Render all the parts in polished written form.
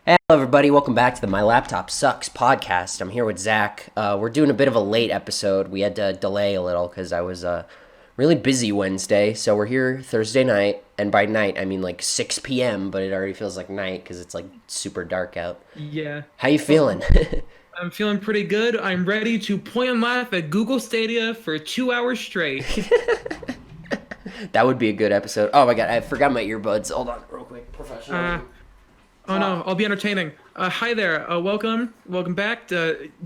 Hey, hello everybody. Welcome back to the My Laptop Sucks podcast. I'm here with Zach. We're doing a bit of a late episode. We had to delay a little because I was really busy Wednesday. So we're here Thursday night, and by night I mean like 6 p.m. But it already feels like night because it's like super dark out. Yeah. How you feeling? Well, I'm feeling pretty good. I'm ready to point and laugh at Google Stadia for 2 hours straight. That would be a good episode. Oh my god, I forgot my earbuds. Hold on, real quick. Uh, Professional. oh no, I'll be entertaining. Hi there. Welcome back.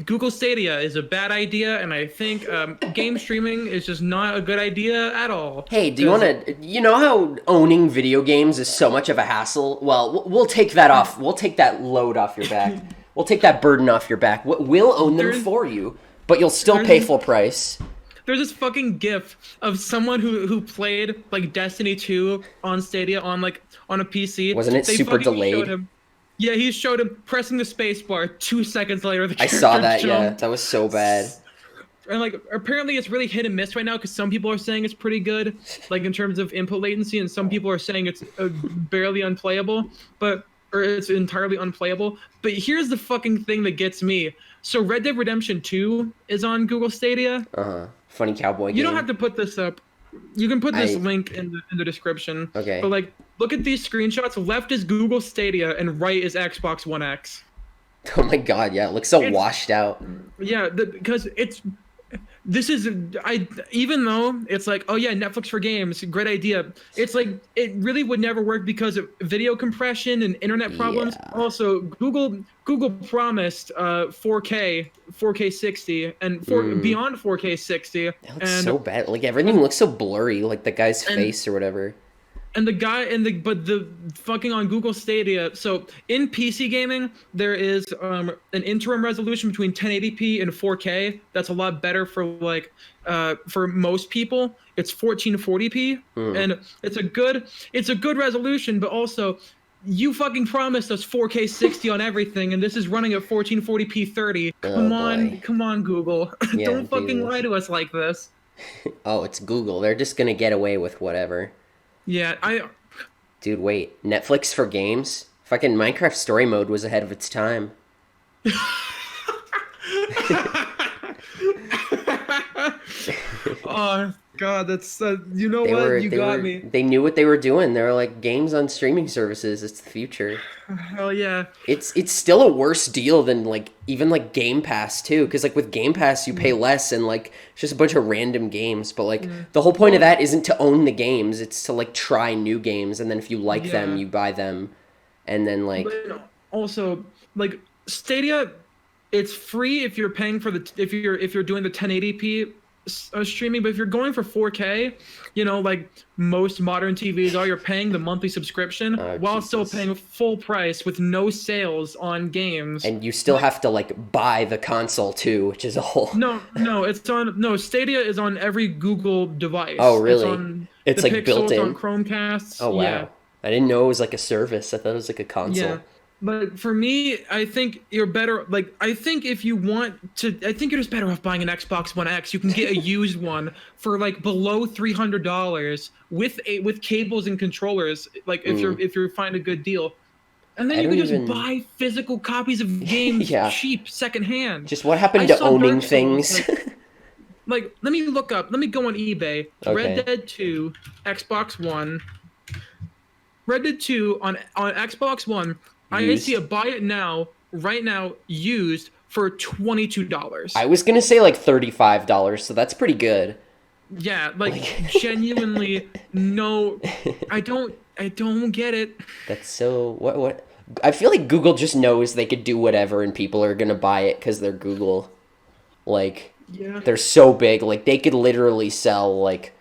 Google Stadia is a bad idea, and I think game streaming is just not a good idea at all. Hey, do you want Because to? You know how owning video games is so much of a hassle? Well, we'll take that off. We'll take that load off your back. We'll take that burden off your back. We'll own them there's for you, but you'll still there's pay this full price. there's this fucking GIF of someone who played like Destiny 2 on Stadia on a PC. Wasn't it They super fucking showed delayed? him. Yeah, he showed him pressing the space bar. 2 seconds later, the I saw character that. Yeah, jumped. that was so bad. And like apparently it's really hit and miss right now because some people are saying it's pretty good, like in terms of input latency, and some people are saying it's barely unplayable, or it's entirely unplayable. But here's the fucking thing that gets me. So Red Dead Redemption 2 is on Google Stadia. Funny cowboy You don't game. have to put this up. You can put this I link in the description. okay. But like, look at these screenshots. Left is Google Stadia, and right is Xbox One X. Oh my god, yeah, it looks so It's washed out. Yeah, because this is I even though it's like, oh yeah, Netflix for games, great idea. It's like it really would never work because of video compression and internet problems. Yeah, Also, Google promised 4K 60 and beyond 4K 60 it looks and so bad. Like everything looks so blurry, like the guy's and face or whatever. the guy and the but the fucking on Google Stadia. So in PC gaming, there is an interim resolution between 1080p and 4K. That's a lot better for for most people. It's 1440p, Hmm. and it's a good resolution. But also, you fucking promised us 4K 60 on everything, and this is running at 1440p 30. Oh boy. Come on, Google. Yeah, Don't fucking dude. lie to us like this. Oh, it's Google. They're just gonna get away with whatever. Yeah, I Dude, wait. Netflix for games? Fucking Minecraft Story Mode was ahead of its time. Oh God, that's you know They what? were You they got were me. they knew what they were doing. They were like games on streaming services, it's the future. Hell yeah. It's still a worse deal than like even like Game Pass too, cuz like with Game Pass you pay less and like it's just a bunch of random games, but like Yeah. the whole point of Well, that isn't to own the games, it's to like try new games and then if you like them, yeah. you buy them and then like But also, like Stadia, it's free if you're paying for if you're doing the 1080p streaming, but if you're going for 4K, like most modern TVs are, you're paying the monthly subscription oh while still Jesus. paying full price with no sales on games. And you still have to like buy the console too, which is a whole. No, Stadia is on every Google Oh, device. It's really? on It's the like Pixel, built it's on in. Chromecast. Oh Yeah. wow. I didn't know it was like a service. I thought it was like a Yeah. console. But for me, I think you're better. Like, I think if you want to, I think you're just better off buying an Xbox One X. You can get a used one for like below $300 with cables and controllers. Like, Mm. if you find a good deal, and then I you don't can just even. buy physical copies of games Yeah. cheap, secondhand. Just what I happened to saw owning Dark Souls. things? Let me look up. Let me go on eBay. Okay. Red Dead 2, Xbox One. Red Dead 2 on Xbox One. I see a Used. buy it now, right now, used for $22. I was gonna say like $35, so that's pretty good. Yeah, like Like genuinely no, I don't get it. that's so what I feel like Google just knows they could do whatever and people are gonna buy it because they're Google. Like Yeah. they're so big, like they could literally sell like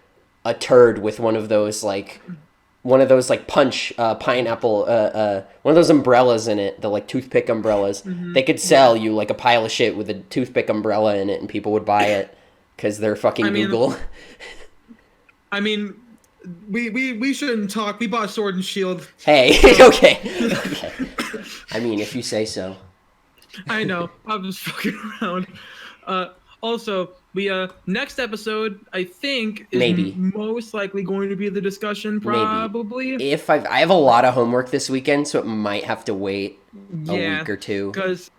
a turd with one of those like punch pineapple one of those umbrellas in it, the like toothpick umbrellas. They could Yeah. sell you like a pile of shit with a toothpick umbrella in it and people would buy it because they're I fucking mean, Google. I mean, we shouldn't talk. We bought Sword and Shield, Hey, so okay. Okay. I mean, if you say so. I know. I'm just fucking around. Uh, Also, we next episode I think is Maybe. most likely going to be the discussion. Maybe. Probably, If I have a lot of homework this weekend, so it might have to wait a yeah, week or two. because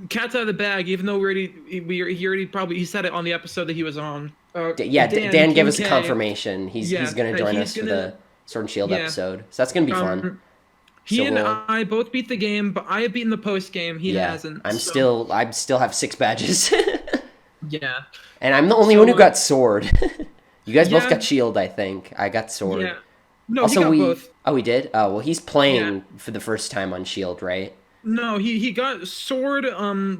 cat's out of the bag. Even though he already probably he said it on the episode that he was on. Yeah, Dan Dan gave King us a K, confirmation. He's yeah, gonna join he's us for gonna the Sword and Shield yeah. episode, so that's gonna be fun. He So and we'll I both beat the game, but I have beaten the post game. He yeah. hasn't. I still have 6 badges, Yeah. and I'm the only So one who got sword. You guys both yeah, got shield, I think. I got sword. yeah. No, he Also, got both. oh, we did. Oh, well, he's Yeah. playing for the first time on shield, right? No, he got sword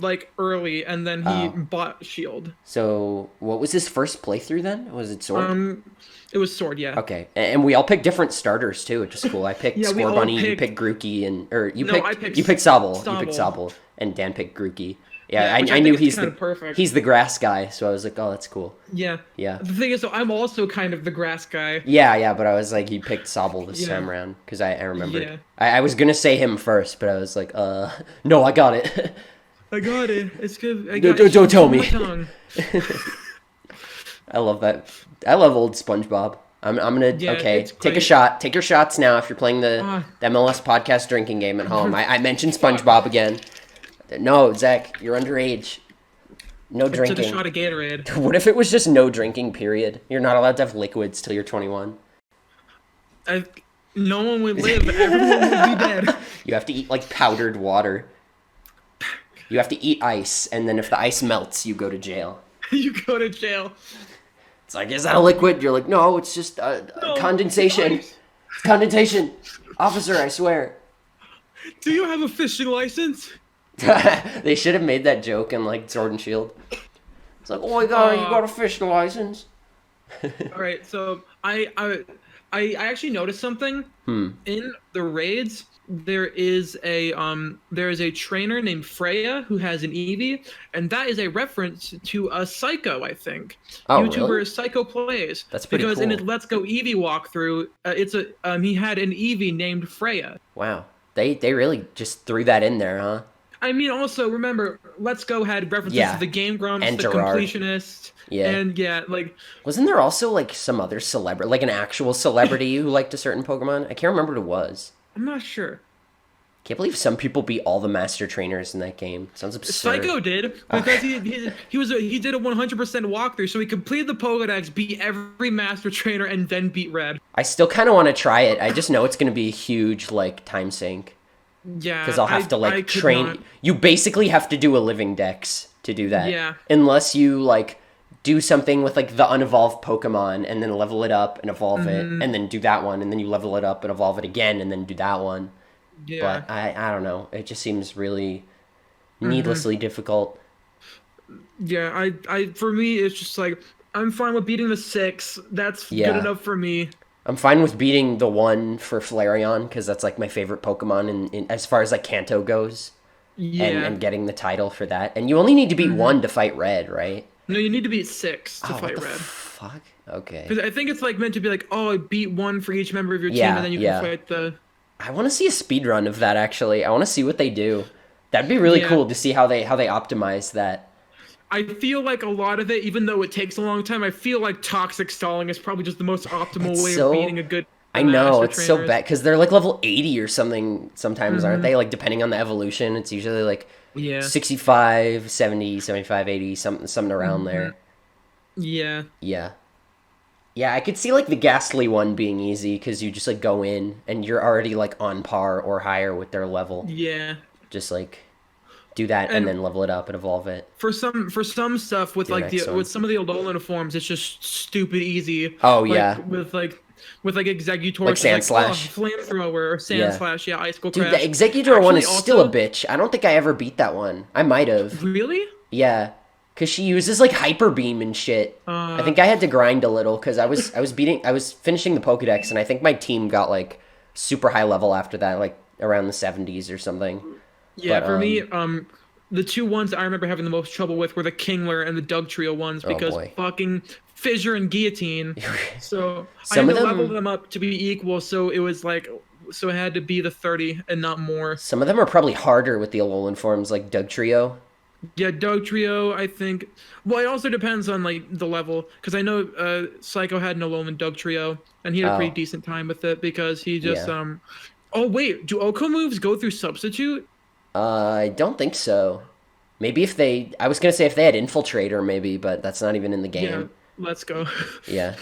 like early, and then he Oh, bought shield. so what was his first playthrough then? Was it sword? Um, it was sword. Yeah. Okay, and we all picked different starters too, which is cool. I picked Yeah, we Score all Bunny, you picked. picked Grookey, and or you No, I picked picked you picked Sobble, you picked Sobble. Sobble, and Dan picked Grookey. Yeah, Yeah, which I I knew think is kind of perfect. he's the grass guy, so I was like, oh, that's cool. Yeah. Yeah, The thing is, though, I'm also kind of the grass guy. yeah, but I was like, you picked Sobble this Yeah. time around because I remembered. Yeah. I was gonna say him first, but I was like, no, I got it. I got it. It's good. Don't tell it's on me. my tongue. I love that. I love old SpongeBob. I'm gonna Yeah, okay. it's Take a great. shot. Take your shots now. If you're playing the Ah. MLS podcast drinking game at home, I mentioned SpongeBob again. No, Zach, you're underage. No Took a drinking. shot of Gatorade. What if it was just no drinking? Period. You're not allowed to have liquids till you're 21. No one would live. Everyone would be dead. You have to eat like powdered water. You have to eat ice, and then if the ice melts, you go to jail. You go to jail. It's like, is that a liquid? You're like, no, it's just No, condensation. ice. Condensation. Officer, I swear. Do you have a fishing license? They should have made that joke in like Sword and Shield. It's like, oh my god, you got a fishing license. All right, so I actually noticed something in the raids. There is a trainer named Freya who has an Eevee, and that is a reference to a Psycho, I think. Oh, YouTuber really? Psycho Plays. That's pretty because in cool. his Let's Go Eevee walkthrough, he had an Eevee named Freya. Wow, they really just threw that in there, huh? I mean, also remember, Let's Go had references Yeah. to the Game Grumps, And the Gerard. Completionist, Yeah. and yeah, like Wasn't there also like some other celebrity, like an actual celebrity who liked a certain Pokemon? I can't remember who it was. I'm not sure. Can't believe some people beat all the master trainers in that game. Sounds absurd. Psycho did because he did a 100% walkthrough, so he completed the Pokedex, beat every Master Trainer, and then beat Red. I still kind of want to try it. I just know it's going to be a huge like time sink Yeah, because I'll have to I like could train. not- You basically have to do a living dex to do that. Yeah. Unless you like do something with like the unevolved Pokemon and then level it up and evolve it and then do that one and then you level it up and evolve it again and then do that one. Yeah, But I don't know. It just seems really needlessly difficult. yeah. I for me, it's just like I'm fine with beating the 6. That's Yeah. good enough for me. I'm fine with beating the 1 for Flareon because that's like my favorite Pokemon in as far as like Kanto goes. Yeah. And getting the title for that. And you only need to beat 1 to fight Red, right? No, you need to beat 6 to Oh, what fight the Red. fuck? Okay. Because I think it's like meant to be like, oh, beat 1 for each member of your team, Yeah, and then you yeah. can fight the. I want to see a speed run of that actually. I want to see what they do. That'd be really Yeah. cool to see how they optimize that. I feel like a lot of it, even though it takes a long time, I feel like toxic stalling is probably just the most optimal It's way so- of beating a good. I know, master it's so trainers. bad because they're like level 80 or something sometimes, aren't they? Like depending on the evolution, it's usually like Yeah. 65, 70, 75, 80, something around there. Yeah. Yeah. Yeah, I could see like the Ghastly one being easy because you just like go in and you're already like on par or higher with their level. Yeah. Just like do that and And- then level it up and evolve it. For some stuff with Do the like next the one. with some of the Alolan forms, it's just stupid easy. Oh, Like, yeah. with Exeggutor, Like it's just Sandslash. Flamethrower, or Yeah. Sandslash, yeah, Icicle Dude, Crash. the Exeggutor one Actually, is still a also- bitch. I don't think I ever beat that one. I might have. Really? Yeah. Cause she uses like Hyper Beam and shit. I think I had to grind a little because I was finishing the Pokedex and I think my team got like super high level after that, like around the 70s or something. Yeah, But, for me, the two ones I remember having the most trouble with were the Kingler and the Dugtrio ones because boy. fucking Fissure and Guillotine. So Some I of had to them- level them up to be equal, so it had to be the 30 and not more. Some of them are probably harder with the Alolan forms, like Dugtrio. Yeah, Dog Trio, I think. Well, it also depends on like the level, because I know Psycho had no loam in Dog Trio, and he had a pretty Oh, decent. With it because he just yeah. Oh wait, do Oko moves go through substitute? I don't think so. Maybe if they, I was gonna say if they had Infiltrator, maybe, but that's not even in the Yeah, game. let's go. Yeah.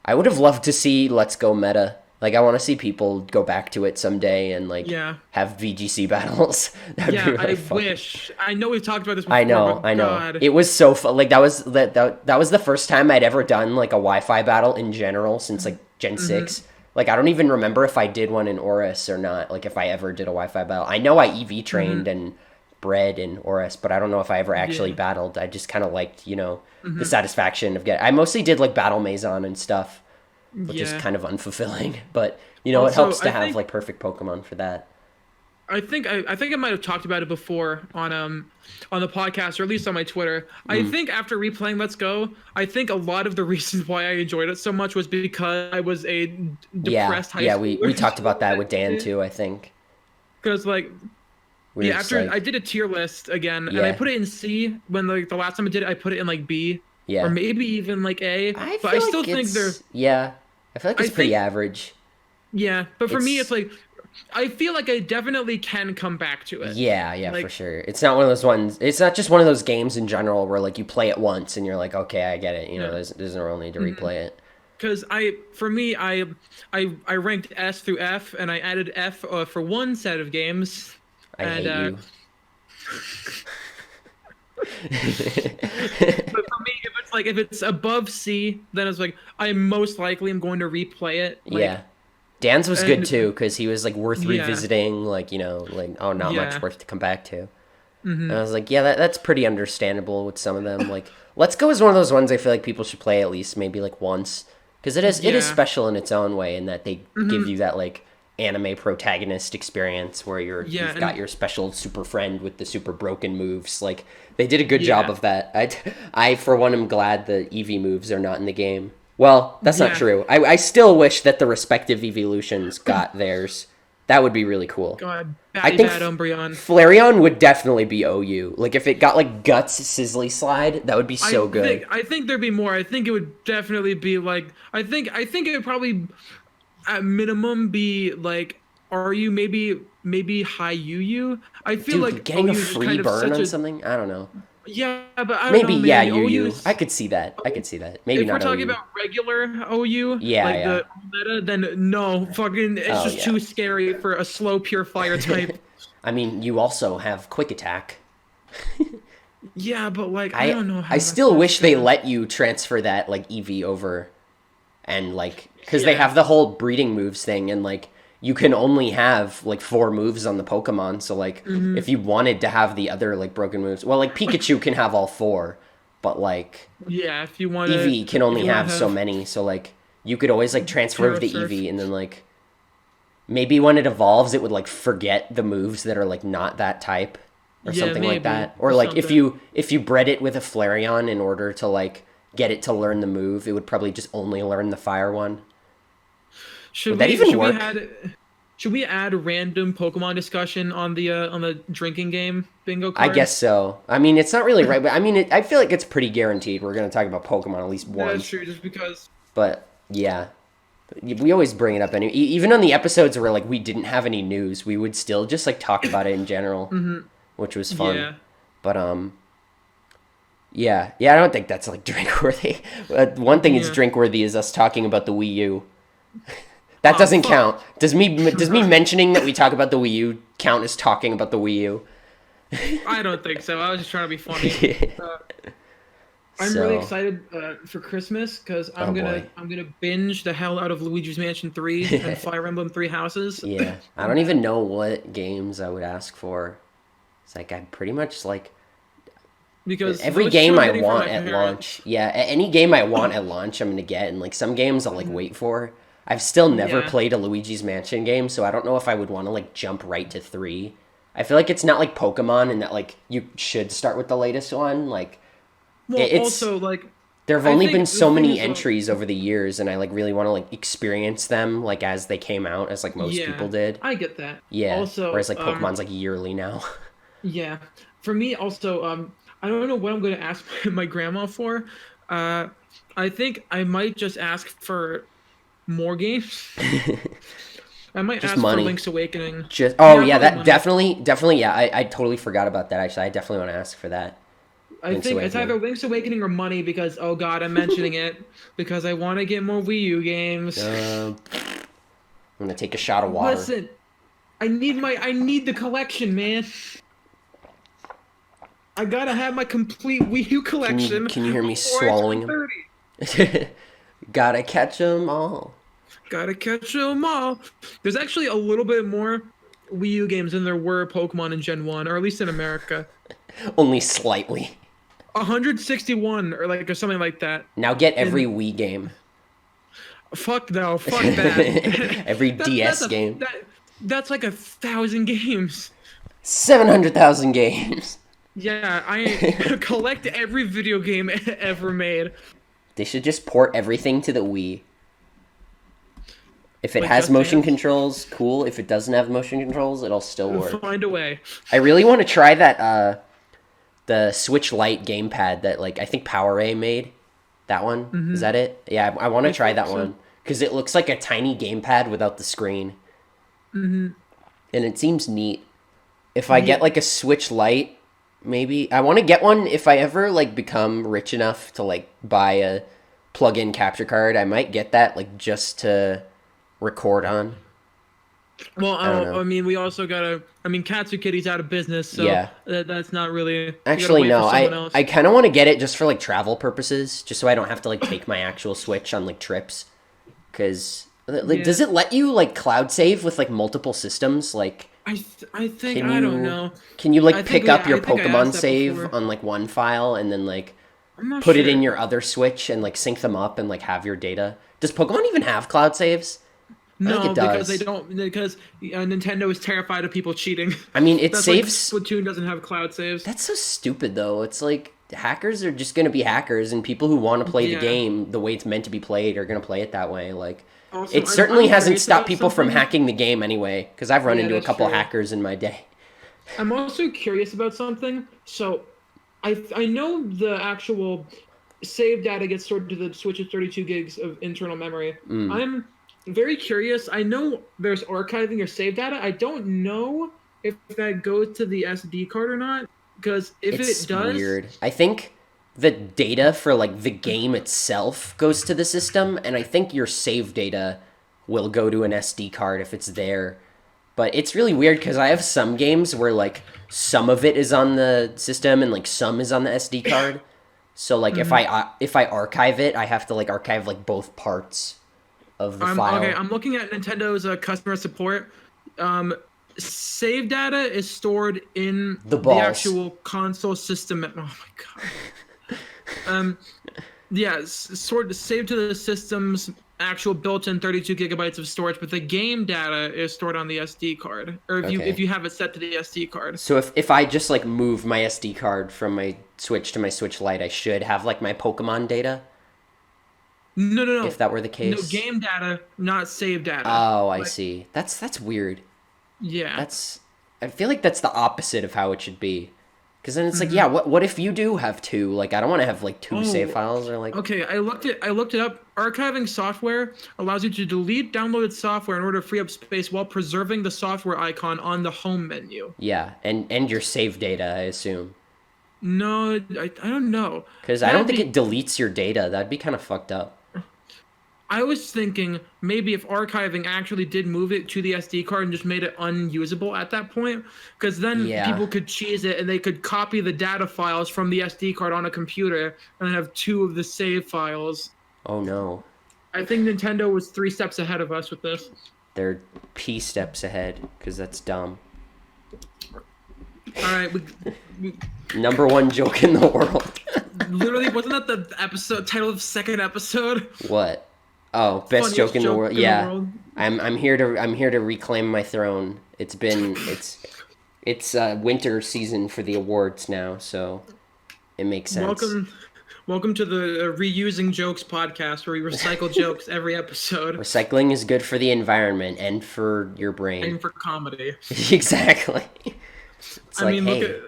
I would have loved to see Let's Go meta. Like, I want to see people go back to it someday and, like, Yeah, have VGC battles. That'd be yeah. really I fun. wish. I know we've talked about this I before, know, but I know. God. It was so fun. Like, that was the first time I'd ever done, like, a Wi-Fi battle in general since, like, Gen Hmm. 6. Like, I don't even remember if I did one in Oris or not. Like, if I ever did a Wi-Fi battle. I know I EV Hmm. trained and bred in Oris, but I don't know if I ever actually Yeah. battled. I just kind of liked, the Hmm. satisfaction of getting. I mostly did, like, Battle Maison and stuff, which is Yeah. kind of unfulfilling. But it Also, helps to have like perfect Pokemon for that. I think I might have talked about it before on the podcast or at least on my Twitter. I Mm. think after replaying Let's Go, I think a lot of the reasons why I enjoyed it so much was because I was a Yeah, depressed high yeah, we talked about that with Dan schooler. too. I think Because like we were yeah, just after I like, did a tier list again and I yeah, put it in C when like the last time I did it, I put it in like B or yeah. maybe even like A. I But I feel still like think they're it's yeah. I feel like I it's pretty think average. yeah, but for me it's It's like I feel like I definitely can come back to it. yeah, yeah, for Like sure. It's not one of those ones. It's not just one of those games in general where like you play it once and you're like, okay, I get it. yeah. There's no real need to Mhm. replay it. Because for me I ranked S through F and I added F for one set of games I and hate you. but for me if it's above C then it's like I most likely am going to replay it Yeah. Dan's was good and too because he was like worth yeah, revisiting. Like like, oh, not much yeah. worth to come back to. And I Hmm. was like, yeah, that's pretty understandable with some of them. Like, Let's Go is one of those ones I feel like people should play at least maybe like once, because it is Yeah. special in its own way in that they give Hmm. you that like anime protagonist experience where Yeah, you've got and your special super friend with the super broken moves. Like they did a good job yeah, of that. I for one am glad the EV moves are not in the game. Well, that's not yeah. true. I still wish that the respective evolutions got theirs. That would be really cool. God, I batty think bad Umbreon. Flareon would definitely be OU. Like if it got like Guts Sizzly Slide, that would be so good. I think there'd be more. I think it would definitely be like I think it would probably at minimum be like are you maybe high UU? I feel Dude, like getting a OU is just free kind of burn such on a something? I don't know. yeah, but I don't Maybe know, yeah, man. OU UU. I is could see that. I could see that. Maybe if we're not talking OU. about regular OU, Yeah, like yeah. the meta, then no, fucking, it's Oh just yeah. too scary for a slow pure fire type. I mean, you also have quick attack. Yeah, but like I I don't know I how much still that's wish they gonna. let you transfer that like EV over and like because they Yeah. have the whole breeding moves thing and like you can only have like four moves on the Pokemon. So like Hmm. if you wanted to have the other like broken moves, well like Pikachu can have all four, but like Yeah, Eevee can if only you wanna have so have many. So like you could always like transfer over Pure to Surf. Eevee and then like maybe when it evolves it would like forget the moves that are like not that type or Yeah, something like maybe that. Or or like if something. you bred it with a Flareon in order to like get it to learn the move, it would probably just only learn the fire one. Would that even work? Should we add random Pokemon discussion on the drinking game bingo I card? guess so. I mean, it's not really right, but I mean, I feel like it's pretty guaranteed we're going to talk about Pokemon at least That's once. true, just because. But yeah, we always bring it up anyway. Even on the episodes where like we didn't have any news, we would still just like talk about it in general, Hmm. which was fun. Yeah. But yeah, yeah, I don't think that's like drink worthy. One thing it's Yeah. drink worthy is us talking about the Wii U. That Oh doesn't fuck. count. Does me mentioning that we talk about the Wii U count as talking about the Wii U? I don't think so. I was just trying to be funny. Uh, I'm really So, excited for Christmas because oh boy. I'm gonna binge the hell out of Luigi's Mansion 3 and Fire Emblem Three Houses. Yeah, I don't even know what games I would ask for. It's like I pretty much like Because every those two game I'm I getting from want my at launch. parents. Yeah, any game I want at launch, I'm gonna get. And like some games, I'll like wait for. I've still never Yeah. played a Luigi's Mansion game, so I don't know if I would want to like jump right to three. I feel like it's not like Pokemon, and that like you should start with the latest one. Like Well, it's also like there have I only think been the so thing many is entries over the years, and I like really want to like experience them like as they came out, as like most yeah, people did. I get that. Yeah, Also, whereas like Pokemon's like yearly now. Yeah. For me, also, I don't know what I'm going to ask my grandma for. Uh, I think I might just ask for more games. I might Just ask for money. Link's Awakening. Just Yeah, yeah, probably that money. definitely yeah. I totally forgot about that. Actually, I definitely want to ask for that. I Link's think it's Awakening. either Link's Awakening or money because, oh God, I'm mentioning it because I want to get more Wii U games. I'm gonna take a shot of water. Listen, I need the collection, man. I gotta have my complete Wii U collection Can you hear me before I turn swallowing 30. them? Gotta catch 'em all. Gotta catch 'em all. There's actually a little bit more Wii U games than there were Pokemon in Gen 1, or at least in America. Only slightly. 161 or something like that. Now get every In Wii game. fuck no, fuck that. Every that that's DS a game. that's like 1,000 games. 700,000 games. Yeah, I collect every video game ever made. They should just port everything to the Wii. If it Like has Just motion Dance. controls, cool. If it doesn't have motion controls, it'll still work. Find a way. I really want to try that the Switch Lite gamepad that like I think PowerA made. That one? Is that it? Yeah, I want to I try think that so. one cuz it looks like a tiny gamepad without the screen and it seems neat. If I get Yeah. like a Switch Lite, maybe I want to get one if I ever like become rich enough to like buy a plug-in capture card. I might get that like just to record on. Well, I don't know. I mean, we also gotta. I mean, Katsukitty's out of business, so Yeah. that's not really. You gotta Actually, wait for no. someone I else. kind of want to get it just for like travel purposes, just so I don't have to like take my actual Switch on like trips. Cause like, Yeah, does it let you like cloud save with like multiple systems? Like, I think can I don't you know. can you I like think pick up yeah, your I think I asked Pokemon that save before. on like one file and then like I'm not put it sure. in your other Switch and like sync them up and like have your data? Does Pokemon even have cloud saves? I think it No, because they does. don't. Because Nintendo is terrified of people cheating. I mean, it That's why saves. Splatoon doesn't have cloud saves. That's so stupid though. It's like hackers are just gonna be hackers, and people who want to play the Yeah. game the way it's meant to be played are gonna play it that way. Like, Also, it certainly I'm hasn't curious stopped about people from something. hacking the game anyway. Because I've run Yeah, into a that's couple true. hackers in my day. I'm also curious about something. So, I know the actual save data gets stored to the Switch's 32 gigs of internal memory. I'm very curious. I know there's archiving your save data. I don't know if that goes to the SD card or not. Because if it It's does, weird. I think the data for like the game itself goes to the system, and I think your save data will go to an SD card if it's there. But it's really weird because I have some games where like some of it is on the system and like some is on the SD card. So like if I archive it, I have to like archive like both parts of the I'm okay. file. I'm looking at Nintendo's customer support. Um, Save data is stored in The the balls. actual console system. Oh my god. Um, yeah, sort saved to the system's actual built-in 32 gigabytes of storage, but the game data is stored on the SD card, or if Okay. you have it set to the SD card. So if I just like move my SD card from my Switch to my Switch Lite, I should have like my Pokemon data No, no, if no, that were the no case. game data, not save data. Oh, I Like, see. That's weird. yeah. That's I feel like that's the opposite of how it should be. Because then it's like, yeah, what if you do have two? Like, I don't want to have like two save Oh, files or like, okay. I looked it up. Archiving software allows you to delete downloaded software in order to free up space while preserving the software icon on the home menu. yeah, and your save data, I assume. No, I don't know. Because I don't That'd think be it deletes your data. That'd be kind of fucked up. I was thinking maybe if archiving actually did move it to the SD card and just made it unusable at that point, because then Yeah. people could cheese it and they could copy the data files from the SD card on a computer and then have two of the save files. Oh no. I think Nintendo was 3 steps ahead of us with this. They're P steps ahead. Because that's dumb. All right, we Number one joke in the world. literally wasn't that the episode title of second episode? What? Oh, best Funniest joke in the joke world. in the Yeah. world. I'm here to reclaim my throne. It's winter season for the awards now, so it makes sense. Welcome to the Reusing Jokes podcast where we recycle jokes every episode Recycling is good for the environment and for your brain. and for comedy. Exactly. It's I like, mean, hey,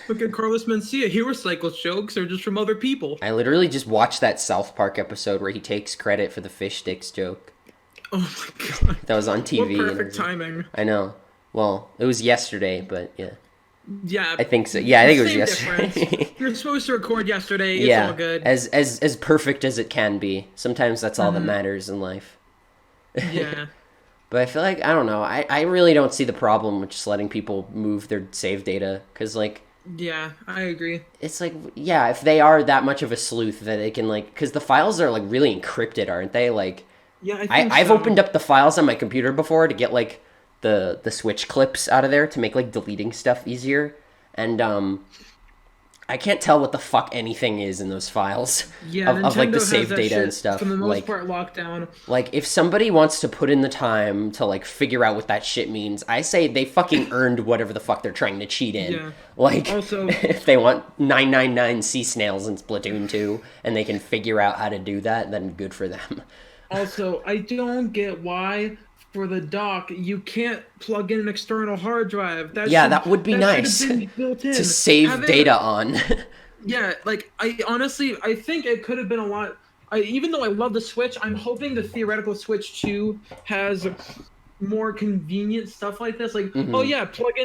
look at Carlos Mencia. He recycles jokes or just from other people. I literally just watched that South Park episode where he takes credit for the fish sticks joke. Oh my god. That was on What TV. And perfect timing. I know. Well, it was yesterday, but yeah. Yeah. I think so. Yeah, I think it was Same yesterday. difference. You're supposed to record yesterday. It's Yeah, all good. as perfect as it can be. Sometimes that's all that matters in life. Yeah. But I feel like, I don't know, I really don't see the problem with just letting people move their save data. Because, like, Yeah, I agree. it's like, yeah, if they are that much of a sleuth that they can, like, because the files are, like, really encrypted, aren't they? Like, Yeah, I think I've so. opened up the files on my computer before to get, like, the switch clips out of there to make, like, deleting stuff easier. And, I can't tell what the fuck anything is in those files Yeah, of like the Nintendo has save that data shit and stuff. for the most Like, part locked down. like if somebody wants to put in the time to like figure out what that shit means, I say they fucking earned whatever the fuck they're trying to cheat in. Yeah. Like, Also- if they want 999 sea snails in Splatoon 2 and they can figure out how to do that, then good for them. Also, I don't get why for the dock you can't plug in an external hard drive. That would be that nice should have been built in. to save Have it- data on. Yeah, like I honestly I think it could have been a lot. Even though I love the Switch, I'm hoping the theoretical Switch 2 has more convenient stuff like this. Like, Mm-hmm. oh yeah, plug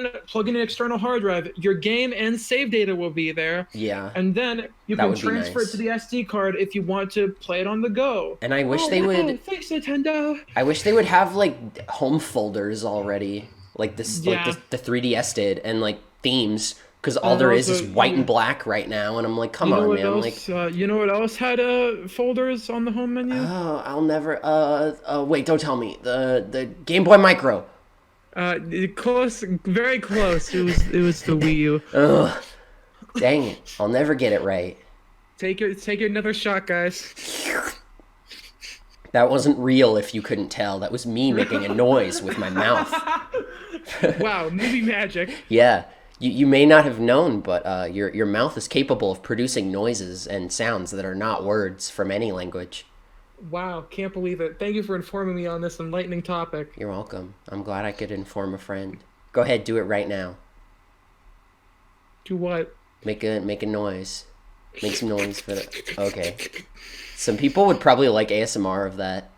in an external hard drive. Your game and save data will be there. Yeah. And then you That can would be transfer nice. it to the SD card if you want to play it on the go. And I wish Oh, they wow, would Thanks, Nintendo. I wish they would have like home folders already, like this, Yeah. like the 3DS did, and like themes, because all And there is also, white and black right now, and I'm like, come You know on, what man, like, else? You know what else had folders on the home menu? oh, I'll never, wait, don't tell me, the Game Boy Micro, Close, very close. It was the Wii U. ugh, dang it, I'll never get it right. Take another shot, guys. That wasn't real if you couldn't tell. That was me making a noise with my mouth. Wow, movie magic. Yeah. You may not have known, but your mouth is capable of producing noises and sounds that are not words from any language. Wow, can't believe it. Thank you for informing me on this enlightening topic. You're welcome. I'm glad I could inform a friend. Go ahead, do it right now. To what? Make a noise. Make some noise for the... Okay. Some people would probably like ASMR of that.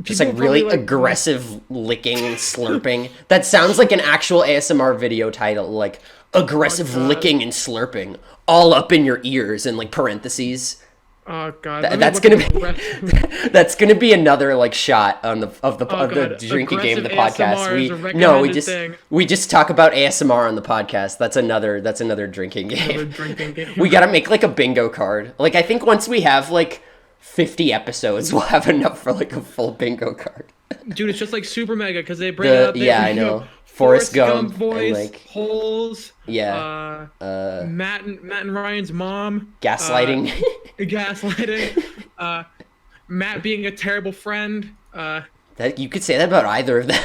Just like really aggressive licking and slurping. That sounds like an actual ASMR video title, like aggressive God. licking and slurping, all up in your ears in like parentheses. Oh god. That's gonna be that's gonna be another like shot on the God. drinking game of the Aggressive podcast. ASMR is a recommended thing. We just talk about ASMR on the podcast. That's another drinking game. Another drinking game. We gotta make like a bingo card. Like I think once we have like 50 episodes, we'll have enough for like a full bingo card. Dude, it's just like Super Mega because they bring up I know. Forrest Gump voice, and, like, holes. Yeah. Matt and Ryan's mom. Gaslighting. Gaslighting. Matt being a terrible friend. That you could say that about either of them.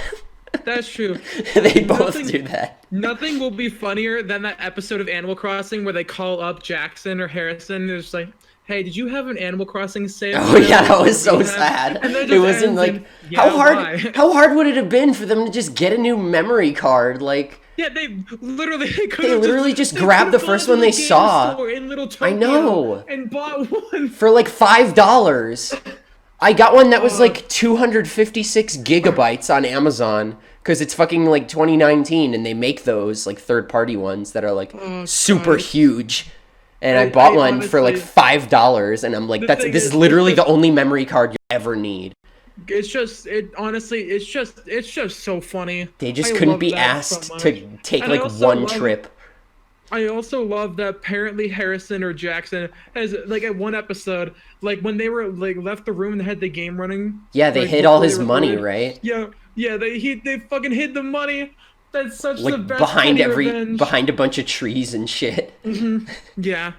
That's true. They both do that. Nothing will be funnier than that episode of Animal Crossing where they call up Jackson or Harrison and it's just like, hey, did you have an Animal Crossing save? Oh yeah, that was so sad. And then It just wasn't ends like in, "Yeah, why?" how hard would it have been for them to just get a new memory card? Like Yeah, they literally just grabbed the first one they saw. In Little I Tokyo know. and bought one. For like $5. I got one that was like 256 gigabytes on Amazon because it's fucking like 2019 and they make those like third-party ones that are like super huge. And I bought one for like $5 and I'm like, this is literally the only memory card you ever need. It's just so funny. They just I couldn't love be that asked so to much. take And I like also one love- trip. I also love that apparently Harrison or Jackson has like at one episode, like when they were like left the room and they had the game running. Yeah, they like, hid all before his they money, recorded. right? Yeah, they fucking hid the money. That's such the Like best behind petty revenge. behind a bunch of trees and shit. Yeah.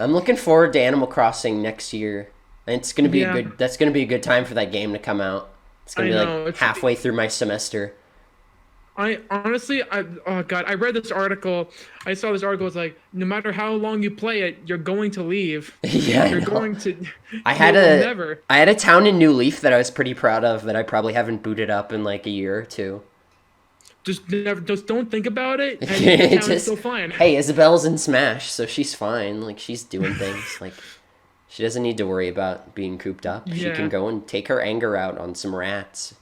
I'm looking forward to Animal Crossing next year. It's gonna be Yeah. that's gonna be a good time for that game to come out. It's gonna I be know, like it's- halfway through my semester. I honestly, oh god, I read this article. I saw this article. It's like, no matter how long you play it, you're going to leave. Yeah, You're I know. going to. I had you will a never. I had a town in New Leaf that I was pretty proud of that I probably haven't booted up in like a year or two. just don't think about it, and your town is Just, still fine. hey, Isabel's in Smash, so she's fine. Like, she's doing things. Like, she doesn't need to worry about being cooped up. She can Yeah. go and take her anger out on some rats.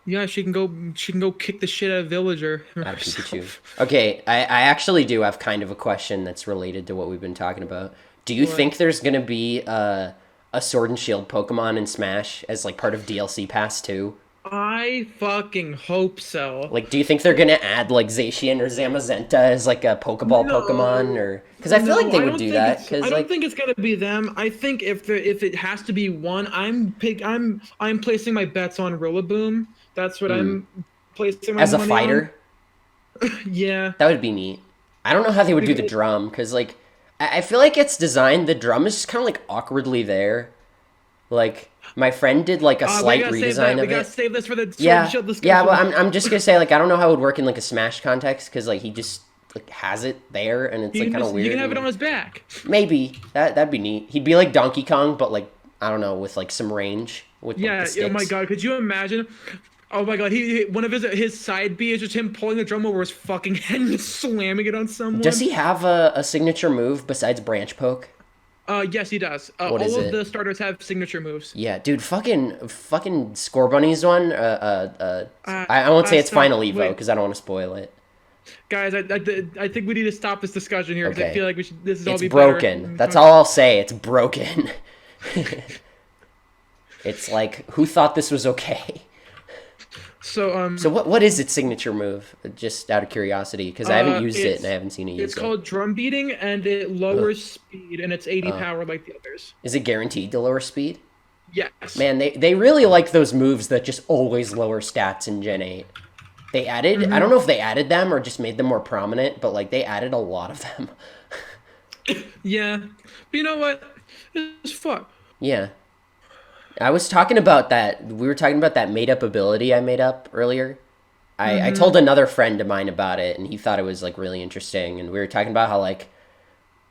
Yeah, she can go. She can go kick the shit out of Villager Out of Pikachu. herself. Okay, I actually do have kind of a question that's related to what we've been talking about. Do you What? think there's gonna be a Sword and Shield Pokemon in Smash as like part of DLC Pass 2? I fucking hope so. Like, do you think they're gonna add like Zacian or Zamazenta as like a Pokeball Pokemon, No, or because I feel like they I would don't do think that? it's. Because I don't like think it's gonna be them. I think if it has to be one, I'm placing my bets on Rillaboom. That's what I'm placing my as a money fighter, on. Yeah. that would be neat. I don't know how they would do the drum because like I feel like it's designed. The drum is just kind of like awkwardly there. Like my friend did like a We slight gotta save redesign that. of We gotta it. save this for the Sword Yeah, and Shield discussion. yeah, but I'm just gonna say like I don't know how it would work in like a Smash context because like he just like has it there and it's like kind of weird. You can have and, it on his back. maybe that'd be neat. He'd be like Donkey Kong, but like I don't know with like some range with like, Yeah. the sticks. Oh my God. Could you imagine? Oh my God. One of his side B is just him pulling the drum over his fucking head and just slamming it on someone. Does he have a signature move besides Branch Poke? Yes, he does. What All is of it? the starters have signature moves. Yeah, dude, fucking Score Bunny's one. I won't say it's stop. Final Evo Wait. because I don't want to spoil it. Guys, I think we need to stop this discussion here because Okay. I feel like we should. This is all It's be broken. better. That's all I'll say. It's broken. It's like, who thought this was okay? So So what is its signature move? Just out of curiosity, because I haven't used it and I haven't seen it It's used. called drum beating, and it lowers speed, and it's 80 power like the others. Is it guaranteed to lower speed? Yes. Man, they really like those moves that just always lower stats in Gen 8. They added, I don't know if they added them or just made them more prominent, but like they added a lot of them. Yeah. But you know what? It's fun. Yeah. I was talking about that. We were talking about that made up ability I made up earlier. I told another friend of mine about it, and he thought it was like really interesting. And we were talking about how like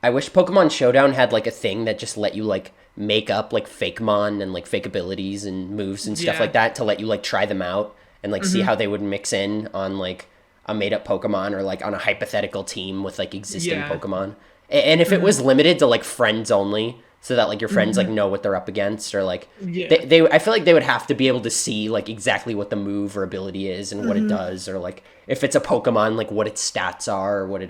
I wish Pokemon Showdown had like a thing that just let you like make up like fake mon and like fake abilities and moves and stuff Yeah. like that to let you like try them out and like see how they would mix in on like a made up Pokemon or like on a hypothetical team with like existing Yeah. Pokemon. And if it was limited to like friends only, so that like your friends like know what they're up against, or like Yeah. they I feel like they would have to be able to see like exactly what the move or ability is and what it does, or like if it's a Pokemon like what its stats are or what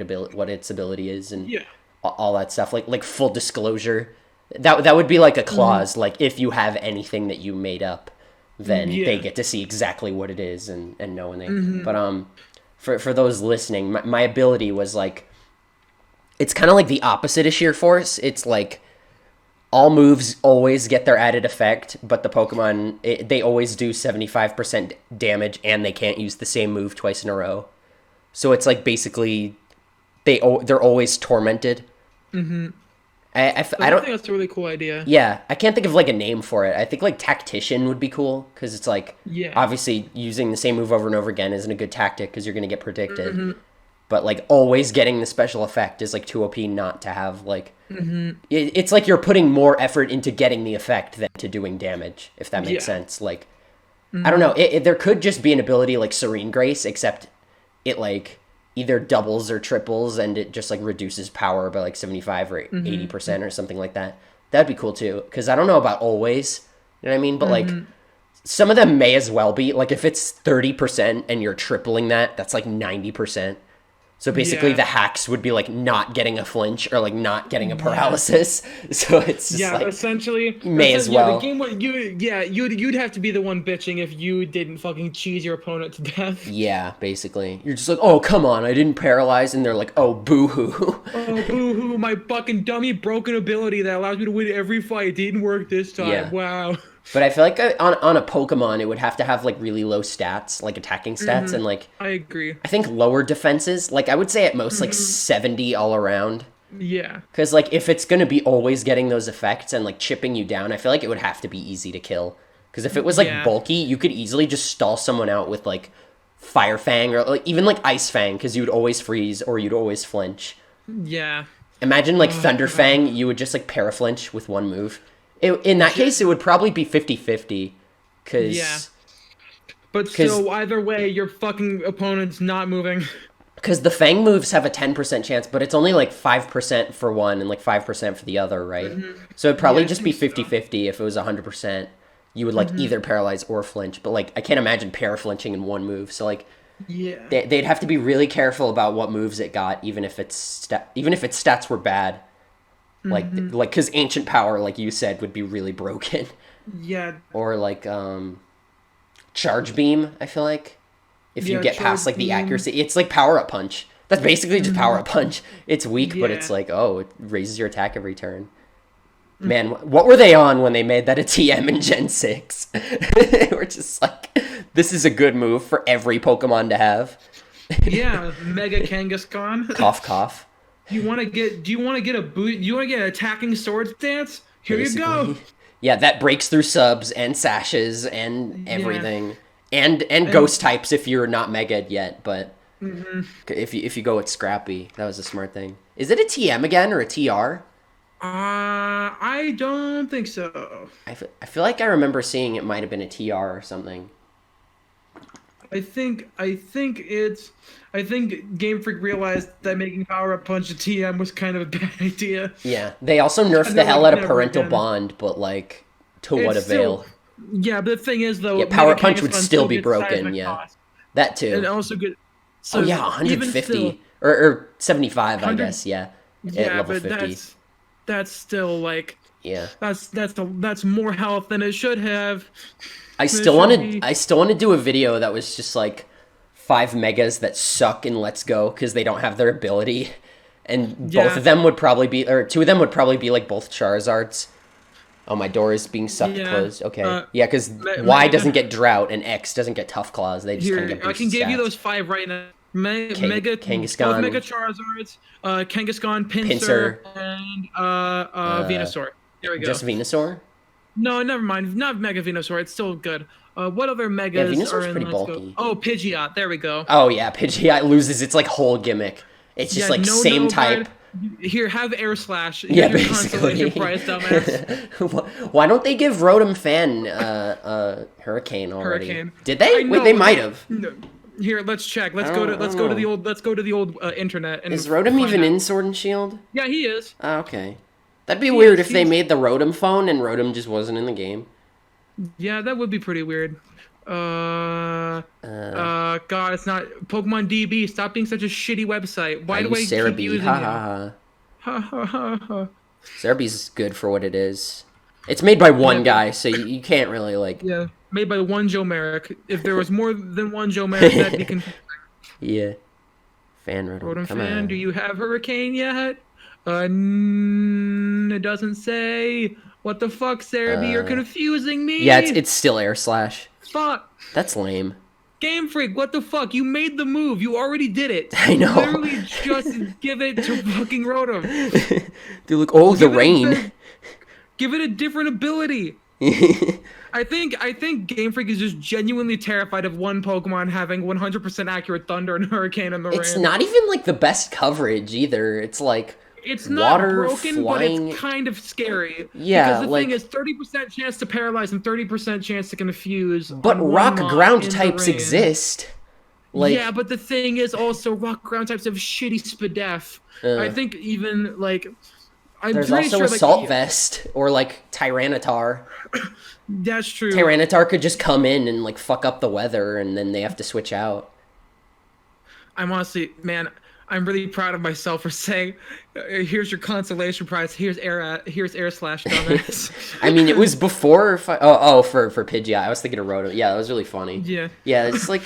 its ability is and Yeah. all that stuff, like full disclosure. That would be like a clause, like if you have anything that you made up, then Yeah. they get to see exactly what it is and know when they. But for those listening, my ability was like, it's kind of like the opposite of sheer force. It's like all moves always get their added effect, but the Pokemon they always do 75% damage and they can't use the same move twice in a row. So it's like basically they're always tormented. I don't think that's a really cool idea. Yeah, I can't think of like a name for it. I think like tactician would be cool because it's like Yeah. obviously using the same move over and over again isn't a good tactic because you're gonna get predicted. But like always getting the special effect is like too OP not to have like. It's like you're putting more effort into getting the effect than to doing damage. If that makes Yeah. sense. Like I don't know. There could just be an ability like Serene Grace, except it like either doubles or triples and it just like reduces power by like 75 or 80% or something like that. That'd be cool too. Because I don't know about always, you know what I mean? But like some of them may as well be like if it's 30% and you're tripling that, that's like 90%. So basically Yeah. the hacks would be like not getting a flinch or like not getting a paralysis. So it's just Yeah, like essentially. may as yeah, well. the game would you'd have to be the one bitching if you didn't fucking cheese your opponent to death. yeah, basically. You're just like, oh, come on, I didn't paralyze. And they're like, oh, boo-hoo. Oh, boo-hoo, my fucking dummy broken ability that allows me to win every fight didn't work this time. Yeah. Wow. But I feel like on a Pokemon, it would have to have like really low stats, like attacking stats, and like I agree. I think lower defenses. Like I would say at most like 70 all around. Yeah. Because like if it's gonna be always getting those effects and like chipping you down, I feel like it would have to be easy to kill. Because if it was like Yeah. bulky, you could easily just stall someone out with like Fire Fang or like, even like Ice Fang, because you'd always freeze or you'd always flinch. Yeah. Imagine like Thunder Fang, you would just like paraflinch with one move. In that case, it would probably be 50-50. Because Yeah. But still, either way, your fucking opponent's not moving. Because the Fang moves have a 10% chance, but it's only like 5% for one and like 5% for the other, right? So it'd probably Yeah, I just be think so. 50-50 if it was 100%. You would like either paralyze or flinch, but like I can't imagine para-flinching in one move. So like Yeah. they'd have to be really careful about what moves it got, even if even if its stats were bad. Like because ancient power, like you said, would be really broken. Yeah. Or like charge beam. I feel like if you Yeah, get past charge like the beam. accuracy, it's like power up punch. That's basically just power up punch. It's weak, but it's Yeah. like, oh, it raises your attack every turn. Man, what were they on when they made that a TM in Gen 6? They were just like, this is a good move for every Pokemon to have. Yeah. Mega Kangaskhan. Cough, cough. Do you want to get a boot? You want to get an attacking sword stance? Here you go. Basically. Yeah, that breaks through subs and sashes and everything. And ghost types if you're not Mega yet, but if you go with Scrappy, that was a smart thing. Is it a TM again or a TR? I don't think so. I feel like I remember seeing it might have been a TR or something. I think Game Freak realized that making Power Up Punch a TM was kind of a bad idea. Yeah, they also nerfed And the they're hell like, out of "Never Parental again." Bond, but like, to what It's avail? still, yeah, but the thing is though, Yeah, Power Mega Punch would Kangaskhan still be gets broken, seismic yeah. toss. That too. And also good. So Oh yeah, even still, 150 or 75, I 100 guess. Yeah, at yeah, level but 50. that's still like Yeah, that's more health than it should have. I It still should want to. be- I still want to do a video that was just like 5 megas that suck in Let's Go because they don't have their ability, and both Yeah. of them would probably be, or two of them would probably be like both Charizards. Oh, my door is being sucked Yeah, closed. Okay, uh, yeah, because me- Y me- doesn't get Drought and X doesn't get Tough Claws. They just kind of Here, get I boosted can give you stats. those 5 right now. Kangaskhan. Both Mega Charizards, Kangaskhan, Pinsir. Pinsir, and Venusaur. There we go. Just Venusaur. No, never mind. Not Mega Venusaur. It's still good. What other Megas Venusaur's are in pretty Let's bulky. Go? Oh, Pidgeot. There we go. Oh yeah, Pidgeot loses its like whole gimmick. It's just Yeah, like no, same no, type. but Here, have Air Slash. Here's Yeah, your basically. consolation prize, dumbass. Why don't they give Rotom Fan Hurricane already? Hurricane. Did they? I Wait, they know. might have. No. Here, let's check. Let's I go to don't let's go to the know. old internet and Is Rotom find even out. in Sword and Shield? Yeah, he is. Oh, okay. That'd be weird if they he's- made the Rotom phone and Rotom just wasn't in the game. Yeah, that would be pretty weird. God, it's not Pokemon DB. Stop being such a shitty website. Why do I keep Cerebi? using Ha it? ha ha. Ha ha ha ha. Cerebi's good for what it is. It's made by one guy, so you can't really like. Yeah, made by one Joe Merrick. If there was more than one Joe Merrick, that'd be confusing. Yeah. Fan Rotom. Rotom Come fan, on. do you have Hurricane yet? It doesn't say. What the fuck, Cerebi? You're confusing me. Yeah, it's still Air Slash. Fuck. That's lame. Game Freak, what the fuck? You made the move. You already did it. I know. Literally just give it to fucking Rotom. Dude, look. Oh, the Give it a rain. bit- Give it a different ability. I think Game Freak is just genuinely terrified of one Pokemon having 100% accurate Thunder and Hurricane in the It's rain. not even like the best coverage either. It's like It's not water, broken, but flying. it's kind of scary. Yeah, because the like- thing is 30% chance to paralyze and 30% chance to confuse. But on one rock mod ground in the types rain. exist. Like Yeah, but the thing is also rock ground types have shitty Spadef. I think even like I'm there's pretty also sure Assault like Vest or like Tyranitar. that's true. Tyranitar could just come in and like fuck up the weather, and then they have to switch out. I'm honestly, man, I'm really proud of myself for saying, "Here's your consolation prize. Here's air slash dumbass." I mean, it was before. For Pidgeot. I was thinking of Rotom. Yeah, that was really funny. Yeah. Yeah, it's like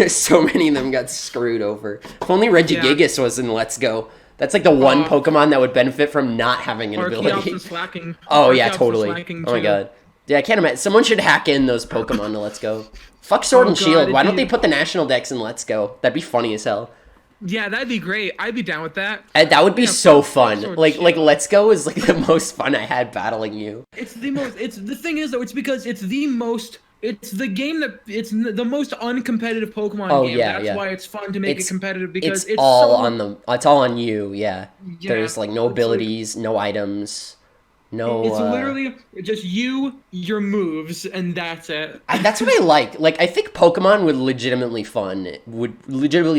so many of them got screwed over. If only Regigigas was in Let's Go. That's like the one Pokemon that would benefit from not having an Archeops ability. and slacking. Oh yeah, Archeops and totally. slacking, Oh my too. god. Yeah, I can't imagine. Someone should hack in those Pokemon to Let's Go. Fuck Sword Oh, and God, Shield. Why it'd don't they be- put the national decks in Let's Go? That'd be funny as hell. Yeah, that'd be great. I'd be down with that. And that would be Yeah, so fuck fun. Sword and Like Shield. Let's Go is like the most fun I had battling you. It's the most. It's the thing is though. It's because it's the most. It's the game that it's the most uncompetitive Pokemon Oh, game. yeah, That's yeah. why it's fun to make It's- it competitive because It's all so, on the. It's all on you. Yeah. Yeah, There's like no it's like- abilities, no items, No, It's literally just your moves, and that's it. that's what I like. Like, I think Pokemon would legitimately